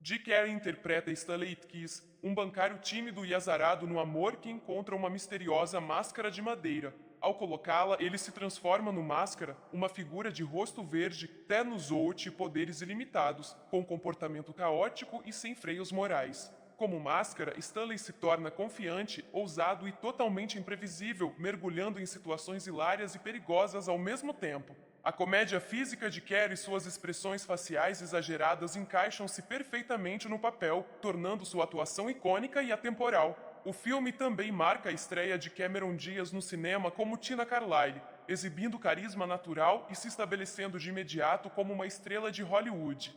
Jim Carrey interpreta Stanley Kiss, um bancário tímido e azarado no amor que encontra uma misteriosa máscara de madeira. Ao colocá-la, ele se transforma no Máscara, uma figura de rosto verde, ternos out e poderes ilimitados, com comportamento caótico e sem freios morais. Como Máscara, Stanley se torna confiante, ousado e totalmente imprevisível, mergulhando em situações hilárias e perigosas ao mesmo tempo. A comédia física de Carrey e suas expressões faciais exageradas encaixam-se perfeitamente no papel, tornando sua atuação icônica e atemporal. O filme também marca a estreia de Cameron Diaz no cinema como Tina Carlyle, exibindo carisma natural e se estabelecendo de imediato como uma estrela de Hollywood.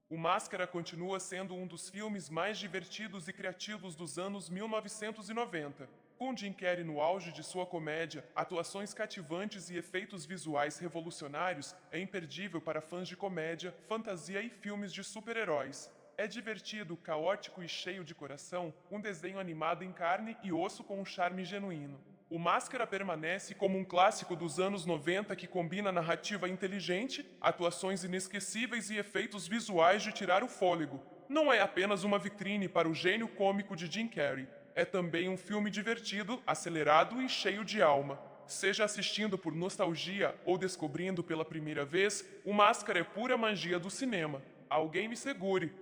O Máscara continua sendo um dos filmes mais divertidos e criativos dos anos 1990. Com Jim Carrey no auge de sua comédia, atuações cativantes e efeitos visuais revolucionários, é imperdível para fãs de comédia, fantasia e filmes de super-heróis. É divertido, caótico e cheio de coração, um desenho animado em carne e osso com um charme genuíno. O Máscara permanece como um clássico dos anos 90 que combina narrativa inteligente, atuações inesquecíveis e efeitos visuais de tirar o fôlego. Não é apenas uma vitrine para o gênio cômico de Jim Carrey, é também um filme divertido, acelerado e cheio de alma. Seja assistindo por nostalgia ou descobrindo pela primeira vez, o Máscara é pura magia do cinema. Alguém me segure!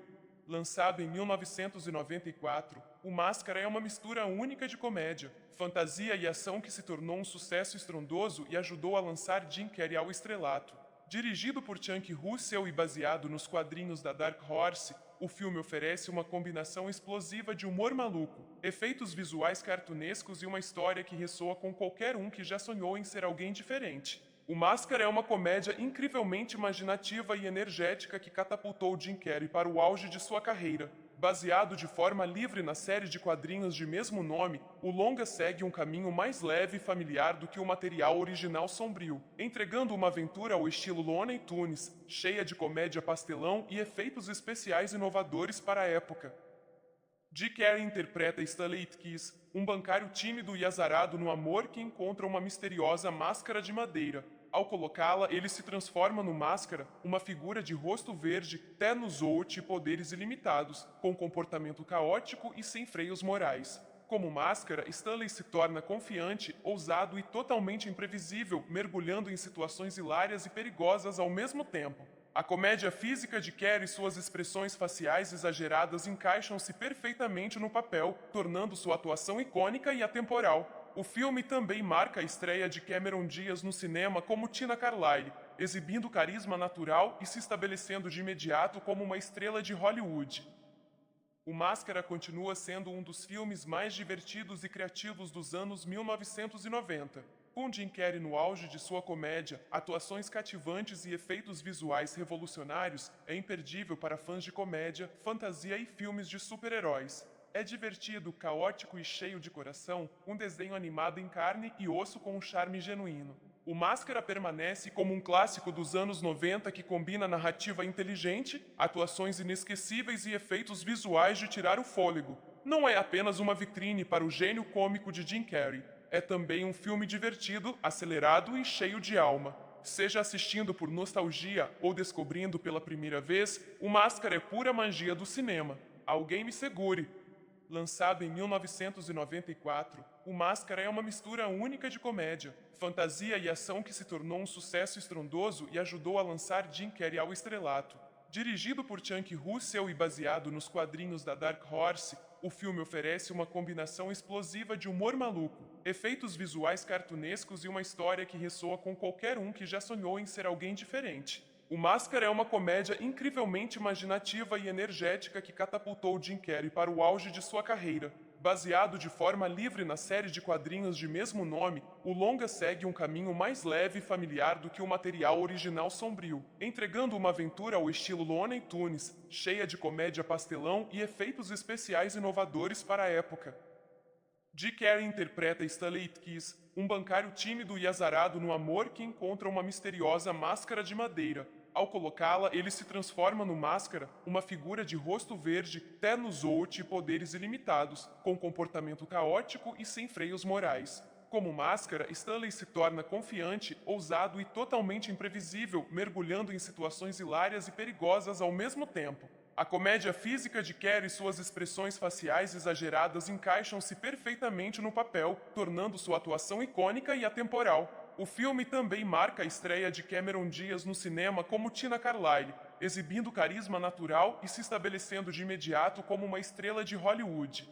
Lançado em 1994, O Máscara é uma mistura única de comédia, fantasia e ação que se tornou um sucesso estrondoso e ajudou a lançar Jim Carrey ao estrelato. Dirigido por Chunk Russell e baseado nos quadrinhos da Dark Horse, o filme oferece uma combinação explosiva de humor maluco, efeitos visuais cartunescos e uma história que ressoa com qualquer um que já sonhou em ser alguém diferente. O Máscara é uma comédia incrivelmente imaginativa e energética que catapultou Jim Carrey para o auge de sua carreira. Baseado de forma livre na série de quadrinhos de mesmo nome, o longa segue um caminho mais leve e familiar do que o material original sombrio, entregando uma aventura ao estilo Looney Tunes, cheia de comédia pastelão e efeitos especiais inovadores para a época. Jim Carrey interpreta Stanley Ipkiss, um bancário tímido e azarado no amor que encontra uma misteriosa máscara de madeira. Ao colocá-la, ele se transforma no Máscara, uma figura de rosto verde, Tenuzout e poderes ilimitados, com comportamento caótico e sem freios morais. Como Máscara, Stanley se torna confiante, ousado e totalmente imprevisível, mergulhando em situações hilárias e perigosas ao mesmo tempo. A comédia física de Carrey e suas expressões faciais exageradas encaixam-se perfeitamente no papel, tornando sua atuação icônica e atemporal. O filme também marca a estreia de Cameron Diaz no cinema como Tina Carlyle, exibindo carisma natural e se estabelecendo de imediato como uma estrela de Hollywood. O Máscara continua sendo um dos filmes mais divertidos e criativos dos anos 1990. Com Jim Carrey no auge de sua comédia, atuações cativantes e efeitos visuais revolucionários, é imperdível para fãs de comédia, fantasia e filmes de super-heróis. É divertido, caótico e cheio de coração, um desenho animado em carne e osso com um charme genuíno. O Máscara permanece como um clássico dos anos 90 que combina narrativa inteligente, atuações inesquecíveis e efeitos visuais de tirar o fôlego. Não é apenas uma vitrine para o gênio cômico de Jim Carrey. É também um filme divertido, acelerado e cheio de alma. Seja assistindo por nostalgia ou descobrindo pela primeira vez, o Máscara é pura magia do cinema. Alguém me segure! Lançado em 1994, o Máscara é uma mistura única de comédia, fantasia e ação que se tornou um sucesso estrondoso e ajudou a lançar Jim Carrey ao estrelato. Dirigido por Chunk Russell e baseado nos quadrinhos da Dark Horse, o filme oferece uma combinação explosiva de humor maluco, efeitos visuais cartunescos e uma história que ressoa com qualquer um que já sonhou em ser alguém diferente. O Máscara é uma comédia incrivelmente imaginativa e energética que catapultou Jim Carrey para o auge de sua carreira. Baseado de forma livre na série de quadrinhos de mesmo nome, o longa segue um caminho mais leve e familiar do que o material original sombrio, entregando uma aventura ao estilo Looney Tunes, cheia de comédia pastelão e efeitos especiais inovadores para a época. Jim Carrey interpreta Stanley Ipkiss, um bancário tímido e azarado no amor que encontra uma misteriosa máscara de madeira. Ao colocá-la, ele se transforma no Máscara, uma figura de rosto verde, Tenuzout e poderes ilimitados, com comportamento caótico e sem freios morais. Como Máscara, Stanley se torna confiante, ousado e totalmente imprevisível, mergulhando em situações hilárias e perigosas ao mesmo tempo. A comédia física de Carrey e suas expressões faciais exageradas encaixam-se perfeitamente no papel, tornando sua atuação icônica e atemporal. O filme também marca a estreia de Cameron Diaz no cinema como Tina Carlyle, exibindo carisma natural e se estabelecendo de imediato como uma estrela de Hollywood.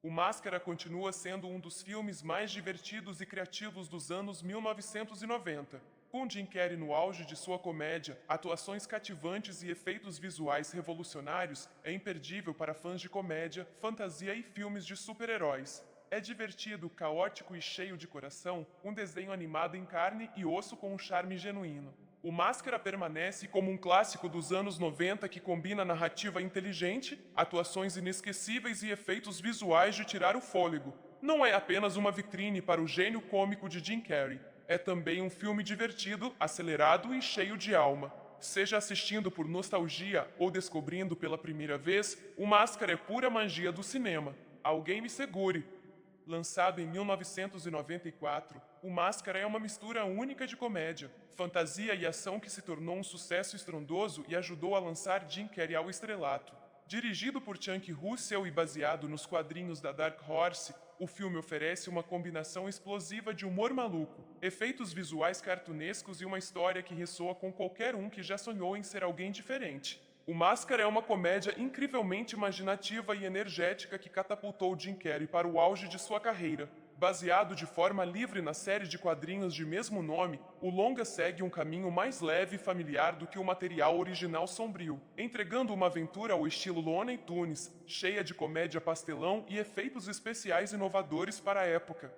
O Máscara continua sendo um dos filmes mais divertidos e criativos dos anos 1990. Com Jim Carrey no auge de sua comédia, atuações cativantes e efeitos visuais revolucionários, é imperdível para fãs de comédia, fantasia e filmes de super-heróis. É divertido, caótico e cheio de coração, um desenho animado em carne e osso com um charme genuíno. O Máscara permanece como um clássico dos anos 90 que combina narrativa inteligente, atuações inesquecíveis e efeitos visuais de tirar o fôlego. Não é apenas uma vitrine para o gênio cômico de Jim Carrey. É também um filme divertido, acelerado e cheio de alma. Seja assistindo por nostalgia ou descobrindo pela primeira vez, o Máscara é pura magia do cinema. Alguém me segure! Lançado em 1994, o Máscara é uma mistura única de comédia, fantasia e ação que se tornou um sucesso estrondoso e ajudou a lançar Jim Carrey ao estrelato. Dirigido por Chunk Russell e baseado nos quadrinhos da Dark Horse, o filme oferece uma combinação explosiva de humor maluco, efeitos visuais cartunescos e uma história que ressoa com qualquer um que já sonhou em ser alguém diferente. O Máscara é uma comédia incrivelmente imaginativa e energética que catapultou Jim Carrey para o auge de sua carreira. Baseado de forma livre na série de quadrinhos de mesmo nome, o longa segue um caminho mais leve e familiar do que o material original sombrio, entregando uma aventura ao estilo Looney Tunes, cheia de comédia pastelão e efeitos especiais inovadores para a época.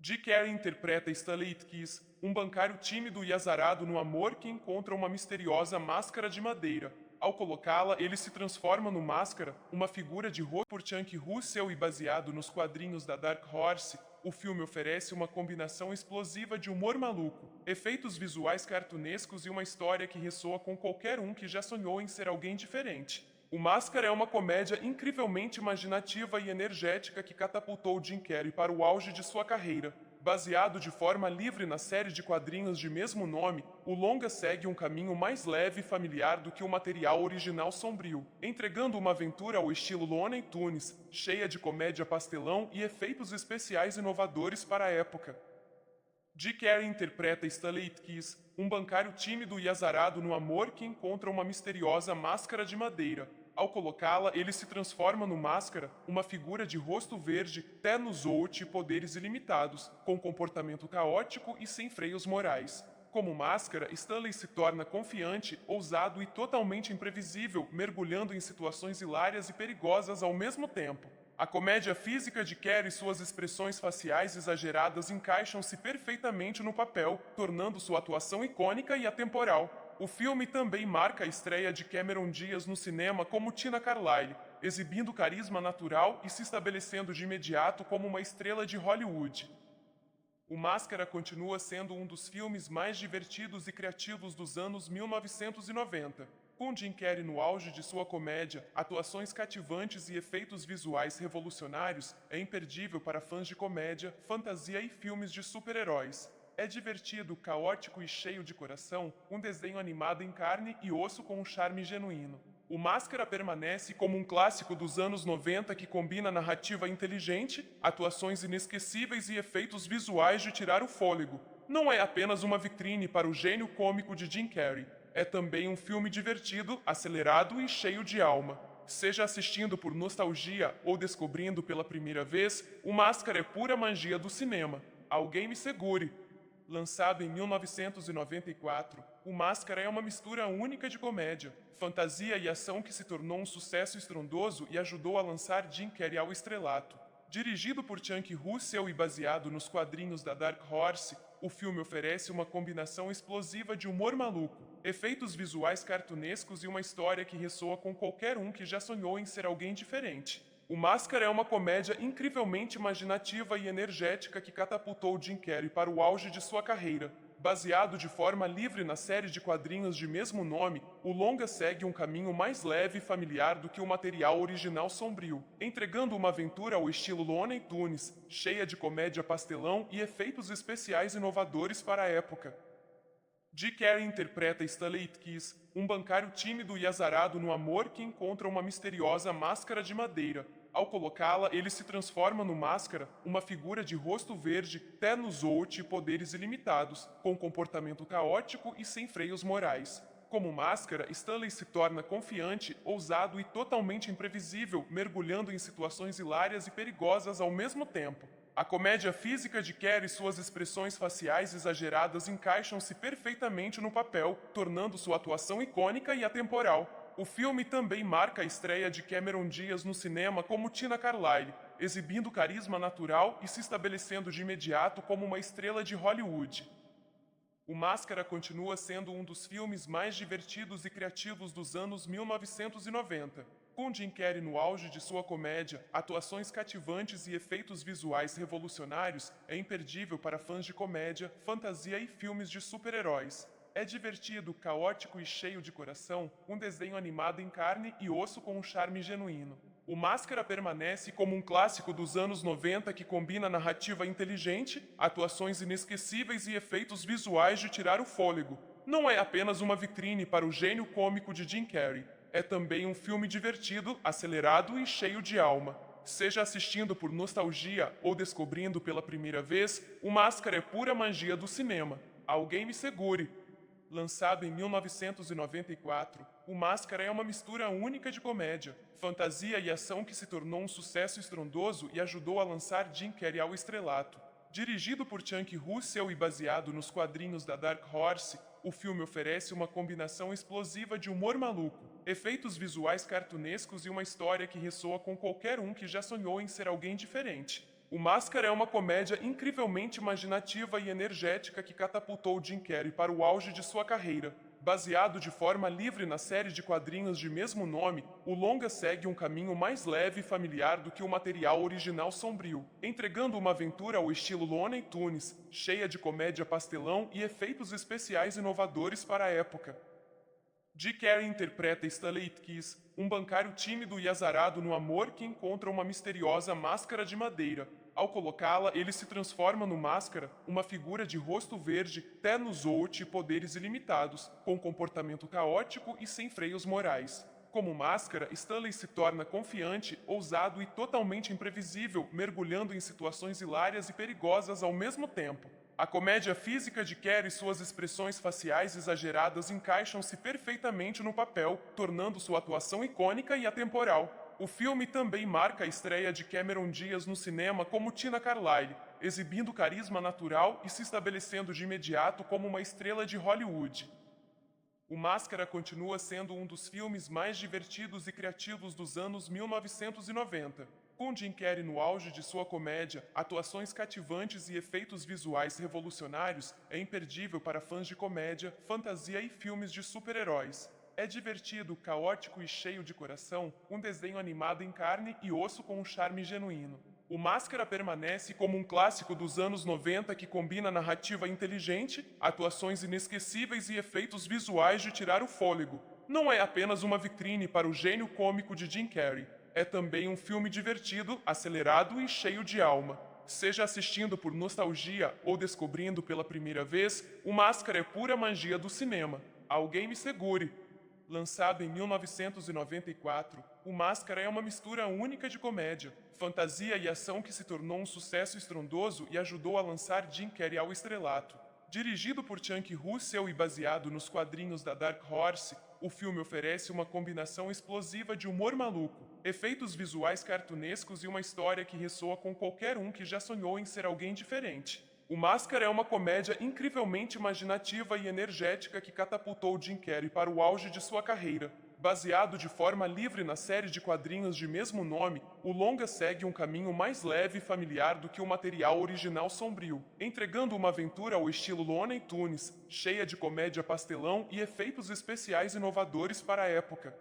Jim Carrey interpreta Stanley Ipkiss, um bancário tímido e azarado no amor que encontra uma misteriosa máscara de madeira. Ao colocá-la, ele se transforma no Máscara, uma figura de rosto por Chunk Russell e baseado nos quadrinhos da Dark Horse. O filme oferece uma combinação explosiva de humor maluco, efeitos visuais cartunescos e uma história que ressoa com qualquer um que já sonhou em ser alguém diferente. O Máscara é uma comédia incrivelmente imaginativa e energética que catapultou Jim Carrey para o auge de sua carreira. Baseado de forma livre na série de quadrinhos de mesmo nome, o longa segue um caminho mais leve e familiar do que o material original sombrio, entregando uma aventura ao estilo Looney Tunes, cheia de comédia pastelão e efeitos especiais inovadores para a época. Jim Carrey interpreta Stanley Ipkiss, um bancário tímido e azarado no amor que encontra uma misteriosa máscara de madeira. Ao colocá-la, ele se transforma no Máscara, uma figura de rosto verde, ternos out e poderes ilimitados, com comportamento caótico e sem freios morais. Como Máscara, Stanley se torna confiante, ousado e totalmente imprevisível, mergulhando em situações hilárias e perigosas ao mesmo tempo. A comédia física de Carrey e suas expressões faciais exageradas encaixam-se perfeitamente no papel, tornando sua atuação icônica e atemporal. O filme também marca a estreia de Cameron Diaz no cinema como Tina Carlyle, exibindo carisma natural e se estabelecendo de imediato como uma estrela de Hollywood. O Máscara continua sendo um dos filmes mais divertidos e criativos dos anos 1990. Com Jim Carrey no auge de sua comédia, atuações cativantes e efeitos visuais revolucionários, é imperdível para fãs de comédia, fantasia e filmes de super-heróis. É divertido, caótico e cheio de coração, um desenho animado em carne e osso com um charme genuíno. O Máscara permanece como um clássico dos anos 90 que combina narrativa inteligente, atuações inesquecíveis e efeitos visuais de tirar o fôlego. Não é apenas uma vitrine para o gênio cômico de Jim Carrey. É também um filme divertido, acelerado e cheio de alma. Seja assistindo por nostalgia ou descobrindo pela primeira vez, o Máscara é pura magia do cinema. Alguém me segure! Lançado em 1994, o Máscara é uma mistura única de comédia, fantasia e ação que se tornou um sucesso estrondoso e ajudou a lançar Jim Carrey ao estrelato. Dirigido por Chunk Russell e baseado nos quadrinhos da Dark Horse, o filme oferece uma combinação explosiva de humor maluco, efeitos visuais cartunescos e uma história que ressoa com qualquer um que já sonhou em ser alguém diferente. O Máscara é uma comédia incrivelmente imaginativa e energética que catapultou Jim Carrey para o auge de sua carreira. Baseado de forma livre na série de quadrinhos de mesmo nome, o longa segue um caminho mais leve e familiar do que o material original sombrio, entregando uma aventura ao estilo Looney Tunes, cheia de comédia pastelão e efeitos especiais inovadores para a época. Jim Carrey interpreta Stanley Ipkiss, um bancário tímido e azarado no amor que encontra uma misteriosa máscara de madeira. Ao colocá-la, ele se transforma no Máscara, uma figura de rosto verde, ternos out e poderes ilimitados, com comportamento caótico e sem freios morais. Como Máscara, Stanley se torna confiante, ousado e totalmente imprevisível, mergulhando em situações hilárias e perigosas ao mesmo tempo. A comédia física de Carrey e suas expressões faciais exageradas encaixam-se perfeitamente no papel, tornando sua atuação icônica e atemporal. O filme também marca a estreia de Cameron Diaz no cinema como Tina Carlyle, exibindo carisma natural e se estabelecendo de imediato como uma estrela de Hollywood. O Máscara continua sendo um dos filmes mais divertidos e criativos dos anos 1990. Com Jim Carrey no auge de sua comédia, atuações cativantes e efeitos visuais revolucionários, é imperdível para fãs de comédia, fantasia e filmes de super-heróis. É divertido, caótico e cheio de coração, um desenho animado em carne e osso com um charme genuíno. O Máscara permanece como um clássico dos anos 90 que combina narrativa inteligente, atuações inesquecíveis e efeitos visuais de tirar o fôlego. Não é apenas uma vitrine para o gênio cômico de Jim Carrey. É também um filme divertido, acelerado e cheio de alma. Seja assistindo por nostalgia ou descobrindo pela primeira vez, o Máscara é pura magia do cinema. Alguém me segure! Lançado em 1994, O Máscara é uma mistura única de comédia, fantasia e ação que se tornou um sucesso estrondoso e ajudou a lançar Jim Carrey ao estrelato. Dirigido por Chunk Russell e baseado nos quadrinhos da Dark Horse, o filme oferece uma combinação explosiva de humor maluco, efeitos visuais cartunescos e uma história que ressoa com qualquer um que já sonhou em ser alguém diferente. O Máscara é uma comédia incrivelmente imaginativa e energética que catapultou Jim Carrey para o auge de sua carreira. Baseado de forma livre na série de quadrinhos de mesmo nome, o longa segue um caminho mais leve e familiar do que o material original sombrio, entregando uma aventura ao estilo Looney Tunes, cheia de comédia pastelão e efeitos especiais inovadores para a época. Jim Carrey interpreta Stanley Kiss, um bancário tímido e azarado no amor que encontra uma misteriosa máscara de madeira. Ao colocá-la, ele se transforma no Máscara, uma figura de rosto verde, Tenuzout e poderes ilimitados, com comportamento caótico e sem freios morais. Como Máscara, Stanley se torna confiante, ousado e totalmente imprevisível, mergulhando em situações hilárias e perigosas ao mesmo tempo. A comédia física de Carrey e suas expressões faciais exageradas encaixam-se perfeitamente no papel, tornando sua atuação icônica e atemporal. O filme também marca a estreia de Cameron Diaz no cinema como Tina Carlyle, exibindo carisma natural e se estabelecendo de imediato como uma estrela de Hollywood. O Máscara continua sendo um dos filmes mais divertidos e criativos dos anos 1990. Com Jim Carrey no auge de sua comédia, atuações cativantes e efeitos visuais revolucionários, é imperdível para fãs de comédia, fantasia e filmes de super-heróis. É divertido, caótico e cheio de coração, um desenho animado em carne e osso com um charme genuíno. O Máscara permanece como um clássico dos anos 90 que combina narrativa inteligente, atuações inesquecíveis e efeitos visuais de tirar o fôlego. Não é apenas uma vitrine para o gênio cômico de Jim Carrey. É também um filme divertido, acelerado e cheio de alma. Seja assistindo por nostalgia ou descobrindo pela primeira vez, o Máscara é pura magia do cinema. Alguém me segure! Lançado em 1994, O Máscara é uma mistura única de comédia, fantasia e ação que se tornou um sucesso estrondoso e ajudou a lançar Jim Carrey ao estrelato. Dirigido por Chunk Russell e baseado nos quadrinhos da Dark Horse, o filme oferece uma combinação explosiva de humor maluco, efeitos visuais cartunescos e uma história que ressoa com qualquer um que já sonhou em ser alguém diferente. O Máscara é uma comédia incrivelmente imaginativa e energética que catapultou Jim Carrey para o auge de sua carreira. Baseado de forma livre na série de quadrinhos de mesmo nome, o longa segue um caminho mais leve e familiar do que o material original sombrio, entregando uma aventura ao estilo Looney Tunes, cheia de comédia pastelão e efeitos especiais inovadores para a época.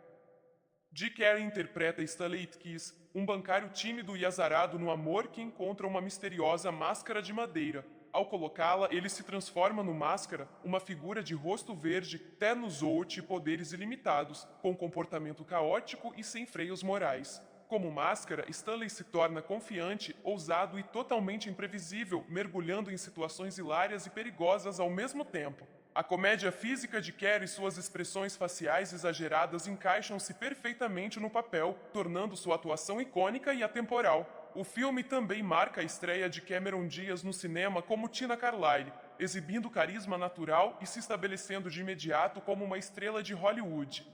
Jim Carrey interpreta Stanley Kiss, um bancário tímido e azarado no amor que encontra uma misteriosa máscara de madeira. Ao colocá-la, ele se transforma no Máscara, uma figura de rosto verde, Tenuzout e poderes ilimitados, com comportamento caótico e sem freios morais. Como Máscara, Stanley se torna confiante, ousado e totalmente imprevisível, mergulhando em situações hilárias e perigosas ao mesmo tempo. A comédia física de Carrey e suas expressões faciais exageradas encaixam-se perfeitamente no papel, tornando sua atuação icônica e atemporal. O filme também marca a estreia de Cameron Diaz no cinema como Tina Carlyle, exibindo carisma natural e se estabelecendo de imediato como uma estrela de Hollywood.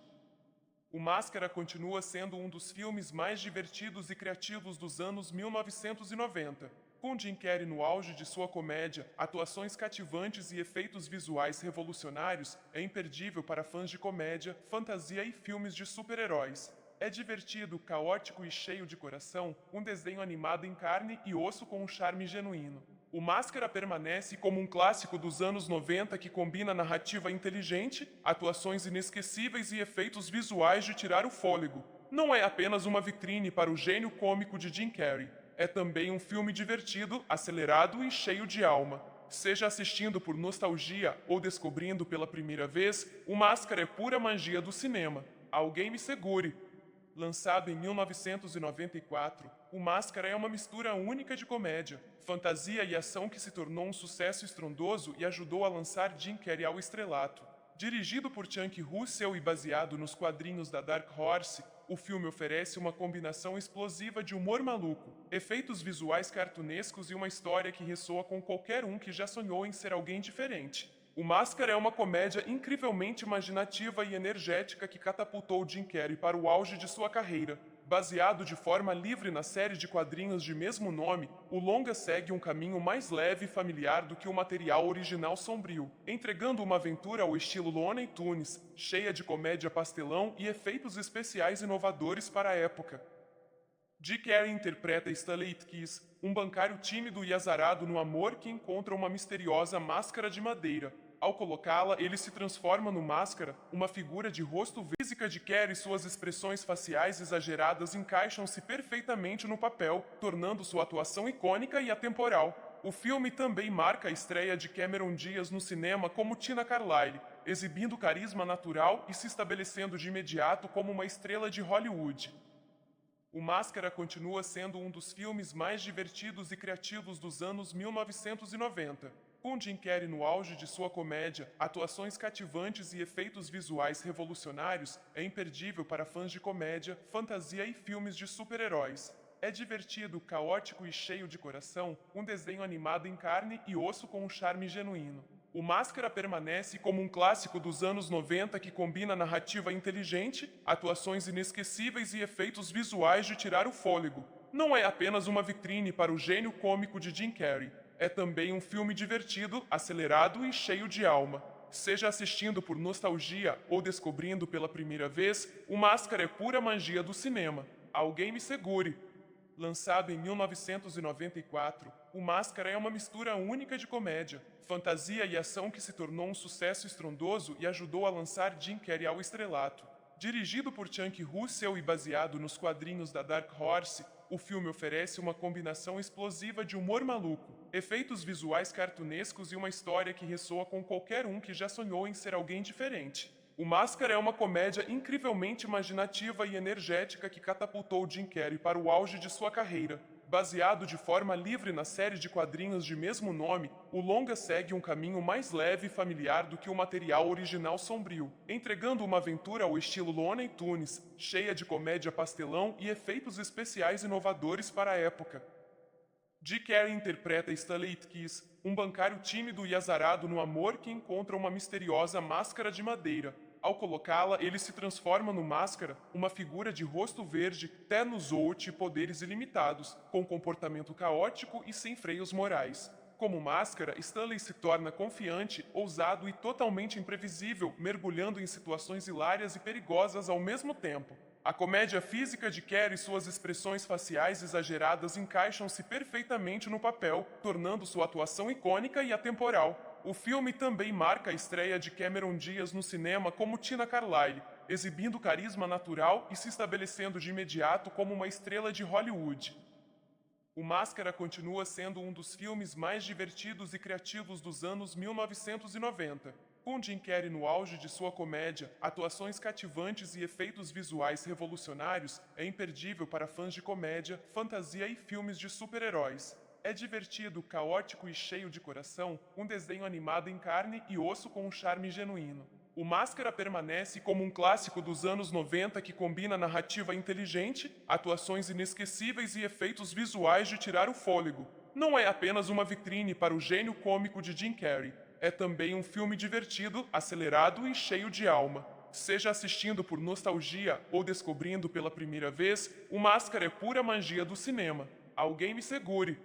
O Máscara continua sendo um dos filmes mais divertidos e criativos dos anos 1990. Com Jim Carrey no auge de sua comédia, atuações cativantes e efeitos visuais revolucionários, é imperdível para fãs de comédia, fantasia e filmes de super-heróis. É divertido, caótico e cheio de coração, um desenho animado em carne e osso com um charme genuíno. O Máscara permanece como um clássico dos anos 90 que combina narrativa inteligente, atuações inesquecíveis e efeitos visuais de tirar o fôlego. Não é apenas uma vitrine para o gênio cômico de Jim Carrey. É também um filme divertido, acelerado e cheio de alma. Seja assistindo por nostalgia ou descobrindo pela primeira vez, o Máscara é pura magia do cinema. Alguém me segure! Lançado em 1994, O Máscara é uma mistura única de comédia, fantasia e ação que se tornou um sucesso estrondoso e ajudou a lançar Jim Carrey ao estrelato. Dirigido por Chunk Russell e baseado nos quadrinhos da Dark Horse, o filme oferece uma combinação explosiva de humor maluco, efeitos visuais cartunescos e uma história que ressoa com qualquer um que já sonhou em ser alguém diferente. O O Máscara é uma comédia incrivelmente imaginativa e energética que catapultou Jim Carrey para o auge de sua carreira. Baseado de forma livre na série de quadrinhos de mesmo nome, o longa segue um caminho mais leve e familiar do que o material original sombrio, entregando uma aventura ao estilo Looney Tunes, cheia de comédia pastelão e efeitos especiais inovadores para a época. Jim Carrey interpreta Stanley Ipkiss, um bancário tímido e azarado no amor que encontra uma misteriosa máscara de madeira. Ao colocá-la, ele se transforma no Máscara, uma figura de rosto física de Carrey e suas expressões faciais exageradas encaixam-se perfeitamente no papel, tornando sua atuação icônica e atemporal. O filme também marca a estreia de Cameron Diaz no cinema como Tina Carlyle, exibindo carisma natural e se estabelecendo de imediato como uma estrela de Hollywood. O Máscara continua sendo um dos filmes mais divertidos e criativos dos anos 1990. Com Jim Carrey no auge de sua comédia, atuações cativantes e efeitos visuais revolucionários, é imperdível para fãs de comédia, fantasia e filmes de super-heróis. É divertido, caótico e cheio de coração, um desenho animado em carne e osso com um charme genuíno. O Máscara permanece como um clássico dos anos 90 que combina narrativa inteligente, atuações inesquecíveis e efeitos visuais de tirar o fôlego. Não é apenas uma vitrine para o gênio cômico de Jim Carrey. É também um filme divertido, acelerado e cheio de alma. Seja assistindo por nostalgia ou descobrindo pela primeira vez, o Máscara é pura magia do cinema. Alguém me segure! Lançado em 1994, o Máscara é uma mistura única de comédia, fantasia e ação que se tornou um sucesso estrondoso e ajudou a lançar Jim Carrey ao estrelato. Dirigido por Chunk Russell e baseado nos quadrinhos da Dark Horse, o filme oferece uma combinação explosiva de humor maluco, efeitos visuais cartunescos e uma história que ressoa com qualquer um que já sonhou em ser alguém diferente. O Máscara é uma comédia incrivelmente imaginativa e energética que catapultou Jim Carrey para o auge de sua carreira. Baseado de forma livre na série de quadrinhos de mesmo nome, o longa segue um caminho mais leve e familiar do que o material original sombrio, entregando uma aventura ao estilo Looney Tunes, cheia de comédia pastelão e efeitos especiais inovadores para a época. Jim Carrey interpreta Stanley Ipkiss, um bancário tímido e azarado no amor que encontra uma misteriosa máscara de madeira. Ao colocá-la, ele se transforma no Máscara, uma figura de rosto verde, ternos out e poderes ilimitados, com comportamento caótico e sem freios morais. Como Máscara, Stanley se torna confiante, ousado e totalmente imprevisível, mergulhando em situações hilárias e perigosas ao mesmo tempo. A comédia física de Carrey e suas expressões faciais exageradas encaixam-se perfeitamente no papel, tornando sua atuação icônica e atemporal. O filme também marca a estreia de Cameron Diaz no cinema como Tina Carlyle, exibindo carisma natural e se estabelecendo de imediato como uma estrela de Hollywood. O Máscara continua sendo um dos filmes mais divertidos e criativos dos anos 1990. Com Jim Carrey no auge de sua comédia, atuações cativantes e efeitos visuais revolucionários, é imperdível para fãs de comédia, fantasia e filmes de super-heróis. É divertido, caótico e cheio de coração, um desenho animado em carne e osso com um charme genuíno. O Máscara permanece como um clássico dos anos 90 que combina narrativa inteligente, atuações inesquecíveis e efeitos visuais de tirar o fôlego. Não é apenas uma vitrine para o gênio cômico de Jim Carrey. É também um filme divertido, acelerado e cheio de alma. Seja assistindo por nostalgia ou descobrindo pela primeira vez, o Máscara é pura magia do cinema. Alguém me segure!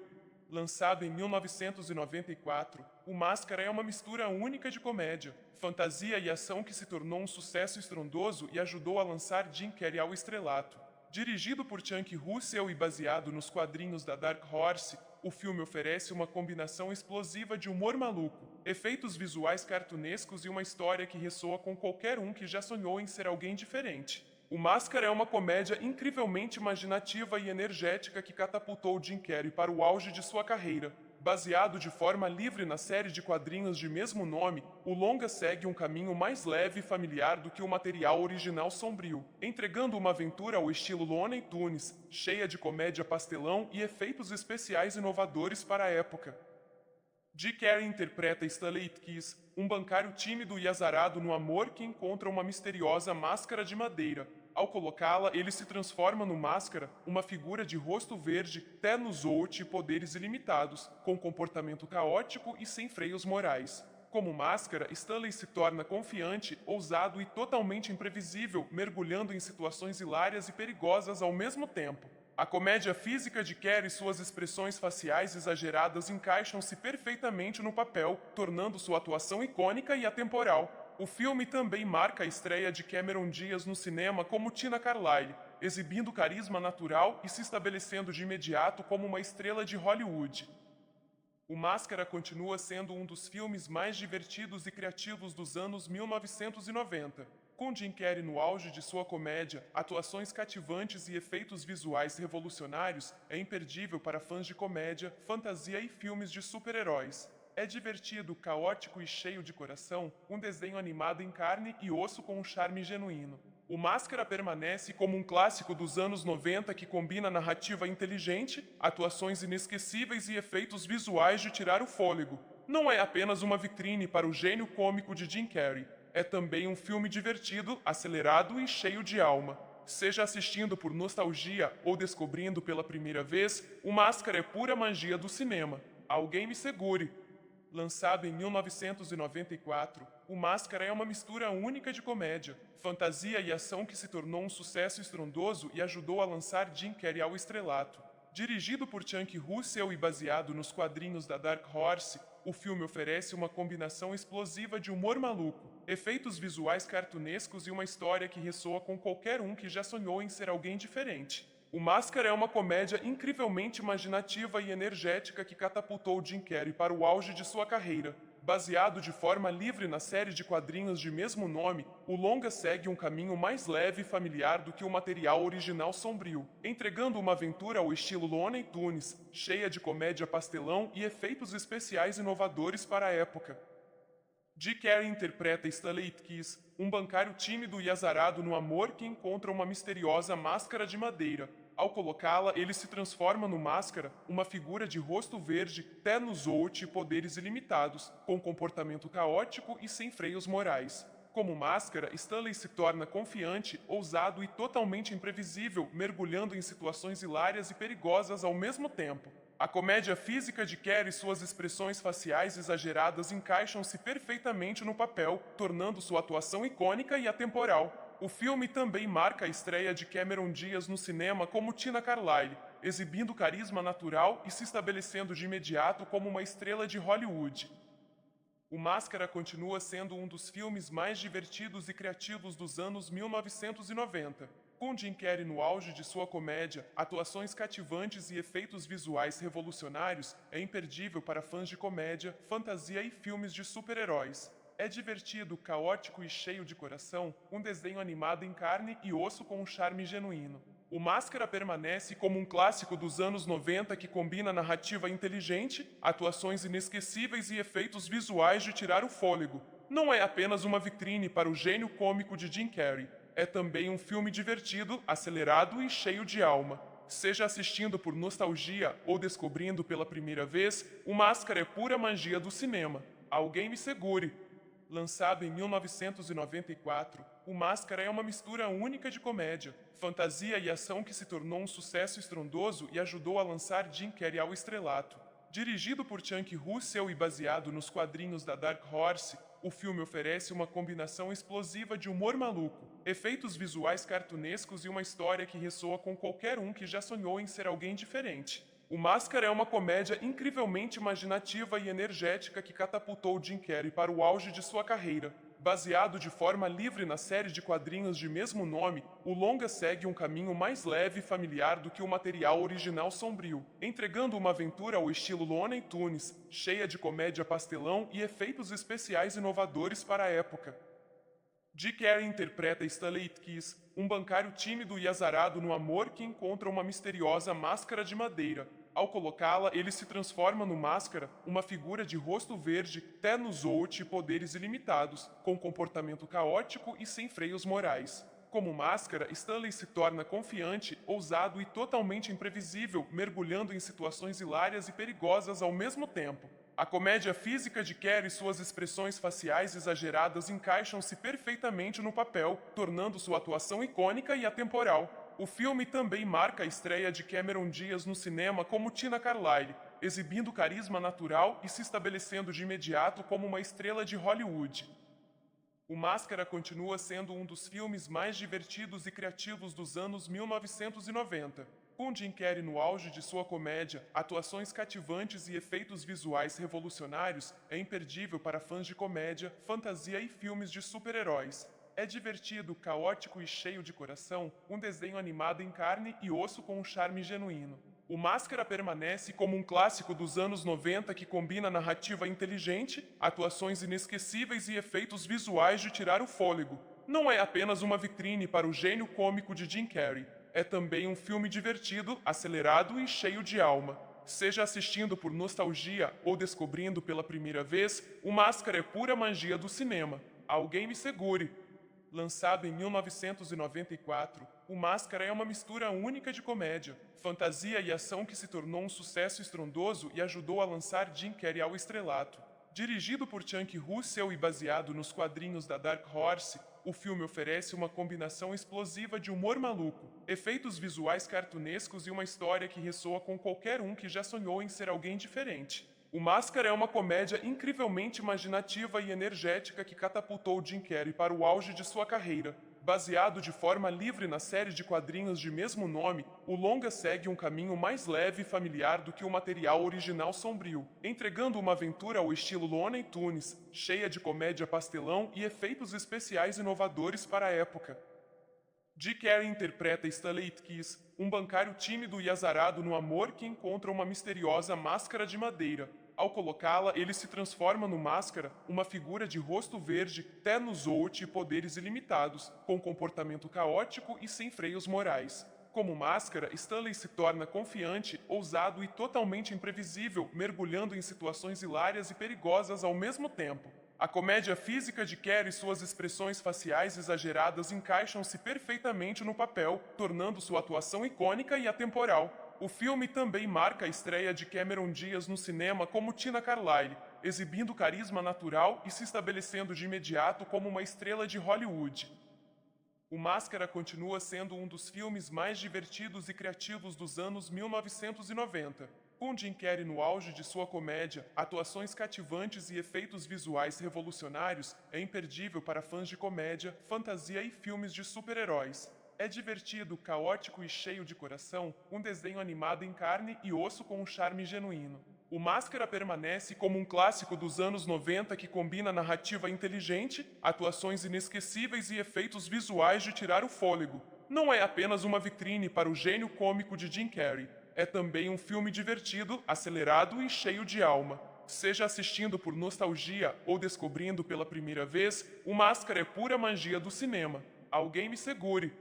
Lançado em 1994, o Máscara é uma mistura única de comédia, fantasia e ação que se tornou um sucesso estrondoso e ajudou a lançar Jim Carrey ao estrelato. Dirigido por Chunk Russell e baseado nos quadrinhos da Dark Horse, o filme oferece uma combinação explosiva de humor maluco, efeitos visuais cartunescos e uma história que ressoa com qualquer um que já sonhou em ser alguém diferente. O Máscara é uma comédia incrivelmente imaginativa e energética que catapultou Jim Carrey para o auge de sua carreira. Baseado de forma livre na série de quadrinhos de mesmo nome, o longa segue um caminho mais leve e familiar do que o material original sombrio, entregando uma aventura ao estilo Looney Tunes, cheia de comédia pastelão e efeitos especiais inovadores para a época. Jim Carrey interpreta Stanley Ipkiss, um bancário tímido e azarado no amor que encontra uma misteriosa máscara de madeira. Ao colocá-la, ele se transforma no Máscara, uma figura de rosto verde, ternos out e poderes ilimitados, com comportamento caótico e sem freios morais. Como Máscara, Stanley se torna confiante, ousado e totalmente imprevisível, mergulhando em situações hilárias e perigosas ao mesmo tempo. A comédia física de Kerr e suas expressões faciais exageradas encaixam-se perfeitamente no papel, tornando sua atuação icônica e atemporal. O filme também marca a estreia de Cameron Diaz no cinema como Tina Carlyle, exibindo carisma natural e se estabelecendo de imediato como uma estrela de Hollywood. O Máscara continua sendo um dos filmes mais divertidos e criativos dos anos 1990. Com Jim Carrey no auge de sua comédia, atuações cativantes e efeitos visuais revolucionários, é imperdível para fãs de comédia, fantasia e filmes de super-heróis. É divertido, caótico e cheio de coração, um desenho animado em carne e osso com um charme genuíno. O Máscara permanece como um clássico dos anos 90 que combina narrativa inteligente, atuações inesquecíveis e efeitos visuais de tirar o fôlego. Não é apenas uma vitrine para o gênio cômico de Jim Carrey, é também um filme divertido, acelerado e cheio de alma. Seja assistindo por nostalgia ou descobrindo pela primeira vez, o Máscara é pura magia do cinema. Alguém me segure! Lançado em 1994, O Máscara é uma mistura única de comédia, fantasia e ação que se tornou um sucesso estrondoso e ajudou a lançar Jim Carrey ao estrelato. Dirigido por Chunk Russell e baseado nos quadrinhos da Dark Horse, o filme oferece uma combinação explosiva de humor maluco, efeitos visuais cartunescos e uma história que ressoa com qualquer um que já sonhou em ser alguém diferente. O Máscara é uma comédia incrivelmente imaginativa e energética que catapultou Jim Carrey para o auge de sua carreira. Baseado de forma livre na série de quadrinhos de mesmo nome, o longa segue um caminho mais leve e familiar do que o material original sombrio, entregando uma aventura ao estilo Looney Tunes, cheia de comédia pastelão e efeitos especiais inovadores para a época. Jim Carrey interpreta Stanley Ipkiss, um bancário tímido e azarado no amor que encontra uma misteriosa máscara de madeira. Ao colocá-la, ele se transforma no Máscara, uma figura de rosto verde, Tenuzout e poderes ilimitados, com comportamento caótico e sem freios morais. Como Máscara, Stanley se torna confiante, ousado e totalmente imprevisível, mergulhando em situações hilárias e perigosas ao mesmo tempo. A comédia física de Carrey e suas expressões faciais exageradas encaixam-se perfeitamente no papel, tornando sua atuação icônica e atemporal. O filme também marca a estreia de Cameron Diaz no cinema como Tina Carlyle, exibindo carisma natural e se estabelecendo de imediato como uma estrela de Hollywood. O Máscara continua sendo um dos filmes mais divertidos e criativos dos anos 1990. Com Jim Carrey no auge de sua comédia, atuações cativantes e efeitos visuais revolucionários, é imperdível para fãs de comédia, fantasia e filmes de super-heróis. É divertido, caótico e cheio de coração, um desenho animado em carne e osso com um charme genuíno. O Máscara permanece como um clássico dos anos 90 que combina narrativa inteligente, atuações inesquecíveis e efeitos visuais de tirar o fôlego. Não é apenas uma vitrine para o gênio cômico de Jim Carrey, é também um filme divertido, acelerado e cheio de alma. Seja assistindo por nostalgia ou descobrindo pela primeira vez, o Máscara é pura magia do cinema. Alguém me segure! Lançado em 1994, O Máscara é uma mistura única de comédia, fantasia e ação que se tornou um sucesso estrondoso e ajudou a lançar Jim Carrey ao estrelato. Dirigido por Chunk Russell e baseado nos quadrinhos da Dark Horse, o filme oferece uma combinação explosiva de humor maluco, efeitos visuais cartunescos e uma história que ressoa com qualquer um que já sonhou em ser alguém diferente. O Máscara é uma comédia incrivelmente imaginativa e energética que catapultou Jim Carrey para o auge de sua carreira. Baseado de forma livre na série de quadrinhos de mesmo nome, o longa segue um caminho mais leve e familiar do que o material original sombrio, entregando uma aventura ao estilo Looney Tunes, cheia de comédia pastelão e efeitos especiais inovadores para a época. Jim Carrey interpreta Stanley Ipkiss, um bancário tímido e azarado no amor que encontra uma misteriosa máscara de madeira. Ao colocá-la, ele se transforma no Máscara, uma figura de rosto verde, Tenuzout e poderes ilimitados, com comportamento caótico e sem freios morais. Como Máscara, Stanley se torna confiante, ousado e totalmente imprevisível, mergulhando em situações hilárias e perigosas ao mesmo tempo. A comédia física de Carrey e suas expressões faciais exageradas encaixam-se perfeitamente no papel, tornando sua atuação icônica e atemporal. O filme também marca a estreia de Cameron Diaz no cinema como Tina Carlyle, exibindo carisma natural e se estabelecendo de imediato como uma estrela de Hollywood. O Máscara continua sendo um dos filmes mais divertidos e criativos dos anos 1990. Com Jim Carrey no auge de sua comédia, atuações cativantes e efeitos visuais revolucionários, é imperdível para fãs de comédia, fantasia e filmes de super-heróis. É divertido, caótico e cheio de coração, um desenho animado em carne e osso com um charme genuíno. O Máscara permanece como um clássico dos anos 90 que combina narrativa inteligente, atuações inesquecíveis e efeitos visuais de tirar o fôlego. Não é apenas uma vitrine para o gênio cômico de Jim Carrey. É também um filme divertido, acelerado e cheio de alma. Seja assistindo por nostalgia ou descobrindo pela primeira vez, o Máscara é pura magia do cinema. Alguém me segure! Lançado em 1994, o Máscara é uma mistura única de comédia, fantasia e ação que se tornou um sucesso estrondoso e ajudou a lançar Jim Carrey ao estrelato. Dirigido por Chunk Russell e baseado nos quadrinhos da Dark Horse, o filme oferece uma combinação explosiva de humor maluco, efeitos visuais cartunescos e uma história que ressoa com qualquer um que já sonhou em ser alguém diferente. O Máscara é uma comédia incrivelmente imaginativa e energética que catapultou Jim Carrey para o auge de sua carreira. Baseado de forma livre na série de quadrinhos de mesmo nome, o longa segue um caminho mais leve e familiar do que o material original sombrio, entregando uma aventura ao estilo Looney Tunes, cheia de comédia pastelão e efeitos especiais inovadores para a época. Jim Carrey interpreta Stanley Ipkiss, um bancário tímido e azarado no amor que encontra uma misteriosa máscara de madeira. Ao colocá-la, ele se transforma no Máscara, uma figura de rosto verde, ternos out e poderes ilimitados, com comportamento caótico e sem freios morais. Como Máscara, Stanley se torna confiante, ousado e totalmente imprevisível, mergulhando em situações hilárias e perigosas ao mesmo tempo. A comédia física de Carrey e suas expressões faciais exageradas encaixam-se perfeitamente no papel, tornando sua atuação icônica e atemporal. O filme também marca a estreia de Cameron Diaz no cinema como Tina Carlyle, exibindo carisma natural e se estabelecendo de imediato como uma estrela de Hollywood. O Máscara continua sendo um dos filmes mais divertidos e criativos dos anos 1990. Com Jim Carrey no auge de sua comédia, atuações cativantes e efeitos visuais revolucionários, é imperdível para fãs de comédia, fantasia e filmes de super-heróis. É divertido, caótico e cheio de coração, um desenho animado em carne e osso com um charme genuíno. O Máscara permanece como um clássico dos anos 90 que combina narrativa inteligente, atuações inesquecíveis e efeitos visuais de tirar o fôlego. Não é apenas uma vitrine para o gênio cômico de Jim Carrey. É também um filme divertido, acelerado e cheio de alma. Seja assistindo por nostalgia ou descobrindo pela primeira vez, o Máscara é pura magia do cinema. Alguém me segure!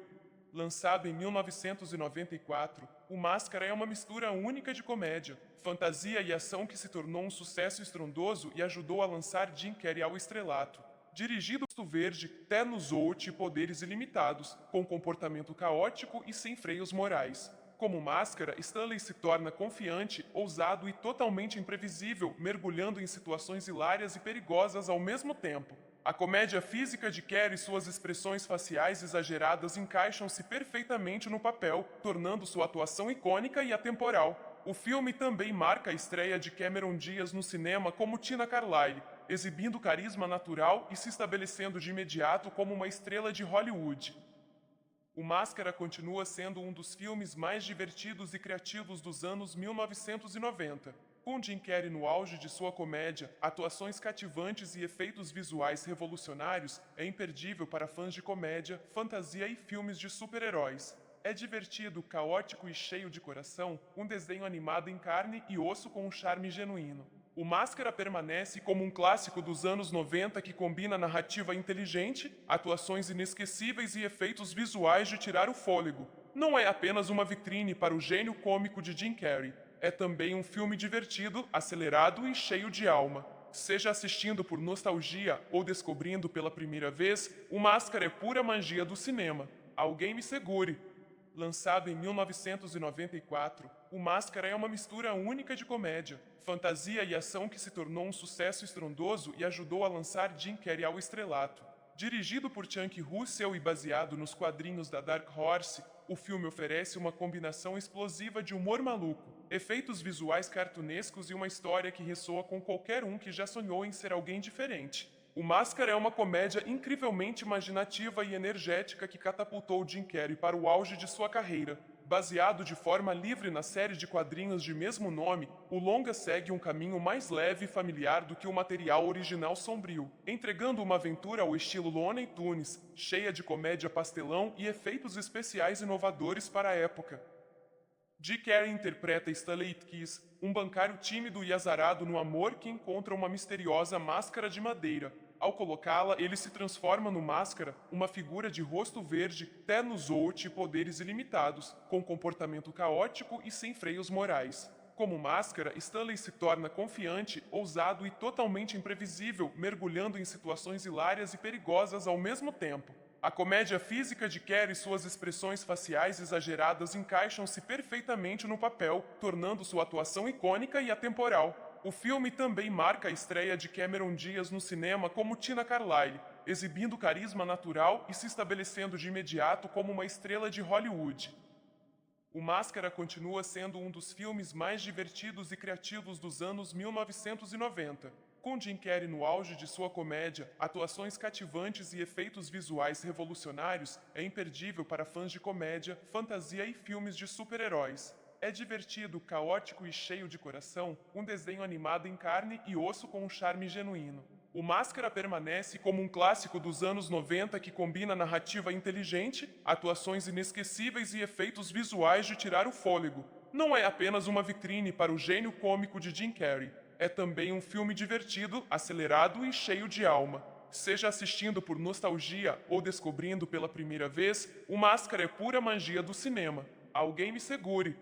Lançado em 1994, o Máscara é uma mistura única de comédia, fantasia e ação que se tornou um sucesso estrondoso e ajudou a lançar Jim Carrey ao estrelato. Dirigido por verde, ternos out e poderes ilimitados, com comportamento caótico e sem freios morais. Como Máscara, Stanley se torna confiante, ousado e totalmente imprevisível, mergulhando em situações hilárias e perigosas ao mesmo tempo. A comédia física de Carrey e suas expressões faciais exageradas encaixam-se perfeitamente no papel, tornando sua atuação icônica e atemporal. O filme também marca a estreia de Cameron Diaz no cinema como Tina Carlyle, exibindo carisma natural e se estabelecendo de imediato como uma estrela de Hollywood. O Máscara continua sendo um dos filmes mais divertidos e criativos dos anos 1990. Com Jim Carrey no auge de sua comédia, atuações cativantes e efeitos visuais revolucionários, é imperdível para fãs de comédia, fantasia e filmes de super-heróis. É divertido, caótico e cheio de coração, um desenho animado em carne e osso com um charme genuíno. O Máscara permanece como um clássico dos anos 90 que combina narrativa inteligente, atuações inesquecíveis e efeitos visuais de tirar o fôlego. Não é apenas uma vitrine para o gênio cômico de Jim Carrey. É também um filme divertido, acelerado e cheio de alma. Seja assistindo por nostalgia ou descobrindo pela primeira vez, o Máscara é pura magia do cinema. Alguém me segure! Lançado em 1994, o Máscara é uma mistura única de comédia, fantasia e ação que se tornou um sucesso estrondoso e ajudou a lançar Jim Carrey ao estrelato. Dirigido por Chunk Russell e baseado nos quadrinhos da Dark Horse, o filme oferece uma combinação explosiva de humor maluco, efeitos visuais cartunescos e uma história que ressoa com qualquer um que já sonhou em ser alguém diferente. O Máscara é uma comédia incrivelmente imaginativa e energética que catapultou Jim Carrey para o auge de sua carreira. Baseado de forma livre na série de quadrinhos de mesmo nome, o longa segue um caminho mais leve e familiar do que o material original sombrio, entregando uma aventura ao estilo Looney Tunes, cheia de comédia pastelão e efeitos especiais inovadores para a época. Jim Carrey interpreta Stanley Kiss, um bancário tímido e azarado no amor que encontra uma misteriosa máscara de madeira. Ao colocá-la, ele se transforma no Máscara, uma figura de rosto verde, terno zote e poderes ilimitados, com comportamento caótico e sem freios morais. Como Máscara, Stanley se torna confiante, ousado e totalmente imprevisível, mergulhando em situações hilárias e perigosas ao mesmo tempo. A comédia física de Carrey e suas expressões faciais exageradas encaixam-se perfeitamente no papel, tornando sua atuação icônica e atemporal. O filme também marca a estreia de Cameron Diaz no cinema como Tina Carlyle, exibindo carisma natural e se estabelecendo de imediato como uma estrela de Hollywood. O Máscara continua sendo um dos filmes mais divertidos e criativos dos anos 1990. Com Jim Carrey no auge de sua comédia, atuações cativantes e efeitos visuais revolucionários, é imperdível para fãs de comédia, fantasia e filmes de super-heróis. É divertido, caótico e cheio de coração, um desenho animado em carne e osso com um charme genuíno. O Máscara permanece como um clássico dos anos 90 que combina narrativa inteligente, atuações inesquecíveis e efeitos visuais de tirar o fôlego. Não é apenas uma vitrine para o gênio cômico de Jim Carrey. É também um filme divertido, acelerado e cheio de alma. Seja assistindo por nostalgia ou descobrindo pela primeira vez, o Máscara é pura magia do cinema. Alguém me segure!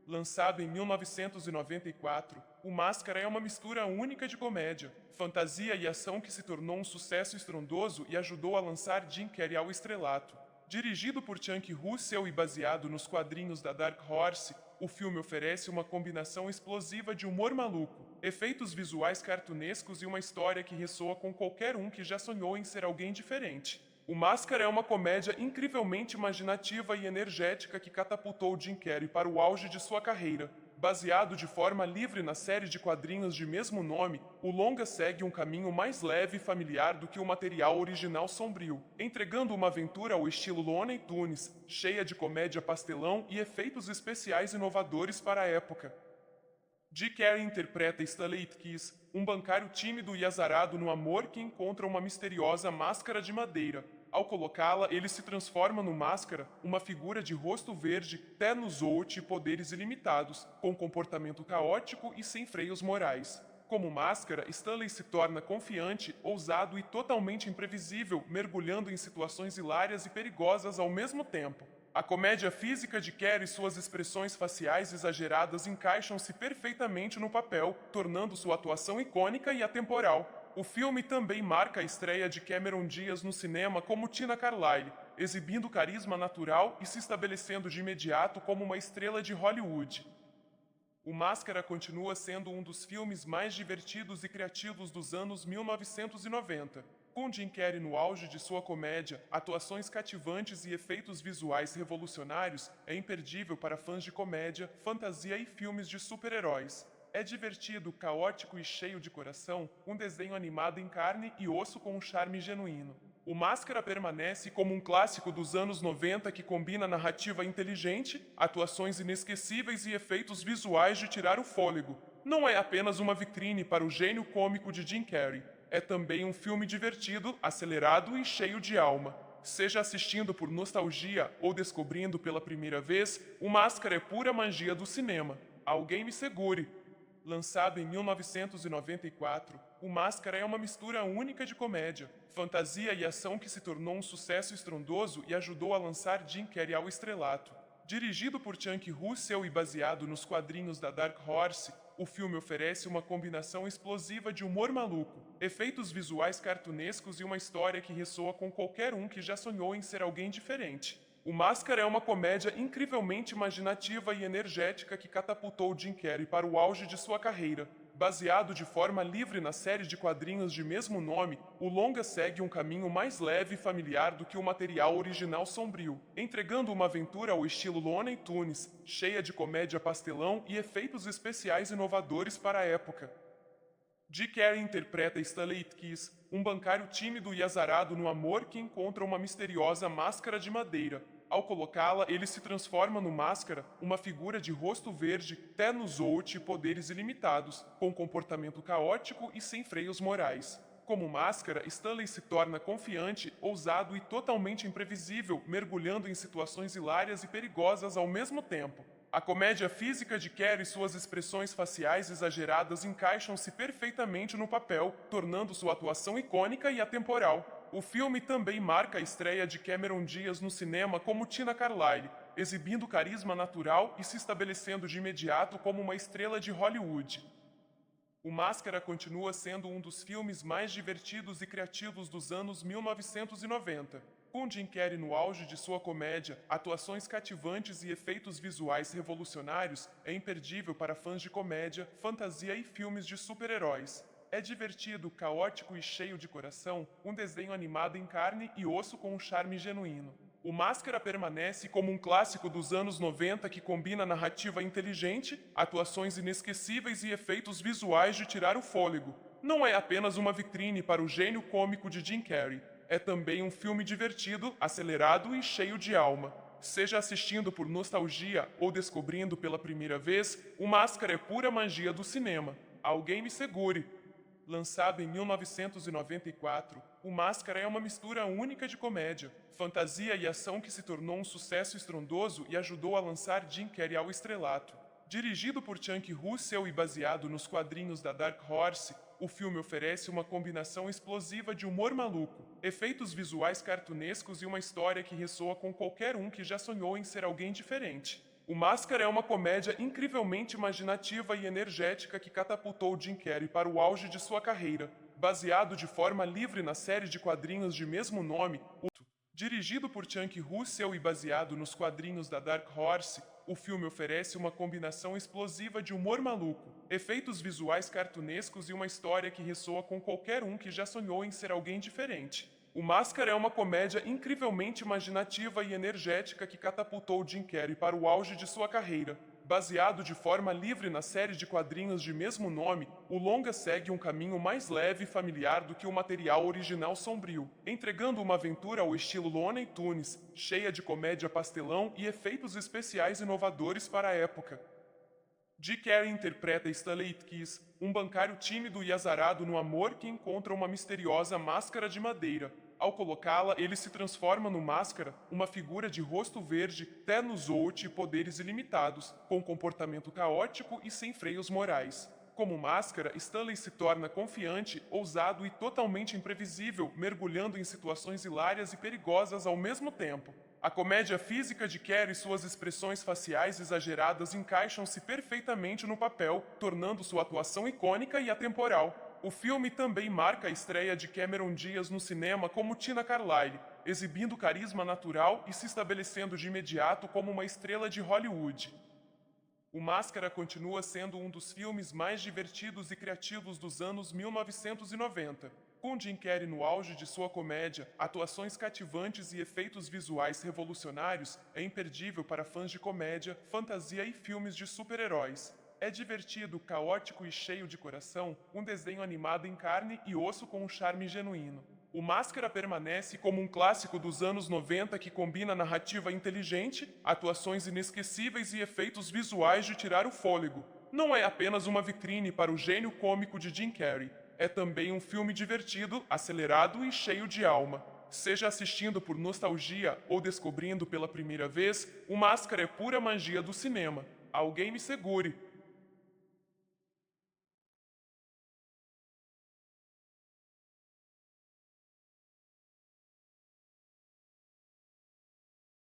Lançado em 1994, o Máscara é uma mistura única de comédia, fantasia e ação que se tornou um sucesso estrondoso e ajudou a lançar Jim Carrey ao estrelato. Dirigido por Chunk Russell e baseado nos quadrinhos da Dark Horse, o filme oferece uma combinação explosiva de humor maluco, efeitos visuais cartunescos e uma história que ressoa com qualquer um que já sonhou em ser alguém diferente. O Máscara é uma comédia incrivelmente imaginativa e energética que catapultou Jim Carrey para o auge de sua carreira. Baseado de forma livre na série de quadrinhos de mesmo nome, o longa segue um caminho mais leve e familiar do que o material original sombrio, entregando uma aventura ao estilo Looney Tunes, cheia de comédia pastelão e efeitos especiais inovadores para a época. Jim Carrey interpreta Stanley Kiss, um bancário tímido e azarado no amor que encontra uma misteriosa máscara de madeira. Ao colocá-la, ele se transforma no Máscara, uma figura de rosto verde, terno zote e poderes ilimitados, com comportamento caótico e sem freios morais. Como Máscara, Stanley se torna confiante, ousado e totalmente imprevisível, mergulhando em situações hilárias e perigosas ao mesmo tempo. A comédia física de Carrey e suas expressões faciais exageradas encaixam-se perfeitamente no papel, tornando sua atuação icônica e atemporal. O filme também marca a estreia de Cameron Diaz no cinema como Tina Carlyle, exibindo carisma natural e se estabelecendo de imediato como uma estrela de Hollywood. O Máscara continua sendo um dos filmes mais divertidos e criativos dos anos 1990. Com Jim Carrey no auge de sua comédia, atuações cativantes e efeitos visuais revolucionários, é imperdível para fãs de comédia, fantasia e filmes de super-heróis. É divertido, caótico e cheio de coração, um desenho animado em carne e osso com um charme genuíno. O Máscara permanece como um clássico dos anos 90 que combina narrativa inteligente, atuações inesquecíveis e efeitos visuais de tirar o fôlego. Não é apenas uma vitrine para o gênio cômico de Jim Carrey. É também um filme divertido, acelerado e cheio de alma. Seja assistindo por nostalgia ou descobrindo pela primeira vez, o Máscara é pura magia do cinema. Alguém me segure! Lançado em 1994, o Máscara é uma mistura única de comédia, fantasia e ação que se tornou um sucesso estrondoso e ajudou a lançar Jim Carrey ao estrelato. Dirigido por Chunk Russell e baseado nos quadrinhos da Dark Horse, o filme oferece uma combinação explosiva de humor maluco, efeitos visuais cartunescos e uma história que ressoa com qualquer um que já sonhou em ser alguém diferente. O Máscara é uma comédia incrivelmente imaginativa e energética que catapultou Jim Carrey para o auge de sua carreira. Baseado de forma livre na série de quadrinhos de mesmo nome, o longa segue um caminho mais leve e familiar do que o material original sombrio, entregando uma aventura ao estilo Looney Tunes, cheia de comédia pastelão e efeitos especiais inovadores para a época. Jim Carrey interpreta Stanley Ipkiss, um bancário tímido e azarado no amor que encontra uma misteriosa máscara de madeira. Ao colocá-la, ele se transforma no Máscara, uma figura de rosto verde, terno zoute e poderes ilimitados, com comportamento caótico e sem freios morais. Como Máscara, Stanley se torna confiante, ousado e totalmente imprevisível, mergulhando em situações hilárias e perigosas ao mesmo tempo. A comédia física de Carrey e suas expressões faciais exageradas encaixam-se perfeitamente no papel, tornando sua atuação icônica e atemporal. O filme também marca a estreia de Cameron Diaz no cinema como Tina Carlyle, exibindo carisma natural e se estabelecendo de imediato como uma estrela de Hollywood. O Máscara continua sendo um dos filmes mais divertidos e criativos dos anos 1990. Com Jim Carrey no auge de sua comédia, atuações cativantes e efeitos visuais revolucionários, é imperdível para fãs de comédia, fantasia e filmes de super-heróis. É divertido, caótico e cheio de coração, um desenho animado em carne e osso com um charme genuíno. O Máscara permanece como um clássico dos anos 90 que combina narrativa inteligente, atuações inesquecíveis e efeitos visuais de tirar o fôlego. Não é apenas uma vitrine para o gênio cômico de Jim Carrey, é também um filme divertido, acelerado e cheio de alma. Seja assistindo por nostalgia ou descobrindo pela primeira vez, o Máscara é pura magia do cinema. Alguém me segure! Lançado em 1994, O Máscara é uma mistura única de comédia, fantasia e ação que se tornou um sucesso estrondoso e ajudou a lançar Jim Carrey ao estrelato. Dirigido por Chunk Russell e baseado nos quadrinhos da Dark Horse, o filme oferece uma combinação explosiva de humor maluco, efeitos visuais cartunescos e uma história que ressoa com qualquer um que já sonhou em ser alguém diferente. O Máscara é uma comédia incrivelmente imaginativa e energética que catapultou Jim Carrey para o auge de sua carreira. Baseado de forma livre na série de quadrinhos de mesmo nome, dirigido por Chunk Russell e baseado nos quadrinhos da Dark Horse, o filme oferece uma combinação explosiva de humor maluco, efeitos visuais cartunescos e uma história que ressoa com qualquer um que já sonhou em ser alguém diferente. O Máscara é uma comédia incrivelmente imaginativa e energética que catapultou Jim Carrey para o auge de sua carreira. Baseado de forma livre na série de quadrinhos de mesmo nome, o longa segue um caminho mais leve e familiar do que o material original sombrio, entregando uma aventura ao estilo Looney Tunes, cheia de comédia pastelão e efeitos especiais inovadores para a época. Jim Carrey interpreta Stanley Ipkiss, um bancário tímido e azarado no amor que encontra uma misteriosa máscara de madeira. Ao colocá-la, ele se transforma no Máscara, uma figura de rosto verde, terno zoute e poderes ilimitados, com comportamento caótico e sem freios morais. Como Máscara, Stanley se torna confiante, ousado e totalmente imprevisível, mergulhando em situações hilárias e perigosas ao mesmo tempo. A comédia física de Carrey e suas expressões faciais exageradas encaixam-se perfeitamente no papel, tornando sua atuação icônica e atemporal. O filme também marca a estreia de Cameron Diaz no cinema como Tina Carlyle, exibindo carisma natural e se estabelecendo de imediato como uma estrela de Hollywood. O Máscara continua sendo um dos filmes mais divertidos e criativos dos anos 1990. Com Jim Carrey no auge de sua comédia, atuações cativantes e efeitos visuais revolucionários, é imperdível para fãs de comédia, fantasia e filmes de super-heróis. É divertido, caótico e cheio de coração, um desenho animado em carne e osso com um charme genuíno. O Máscara permanece como um clássico dos anos 90 que combina narrativa inteligente, atuações inesquecíveis e efeitos visuais de tirar o fôlego. Não é apenas uma vitrine para o gênio cômico de Jim Carrey, é também um filme divertido, acelerado e cheio de alma. Seja assistindo por nostalgia ou descobrindo pela primeira vez, o Máscara é pura magia do cinema. Alguém me segure!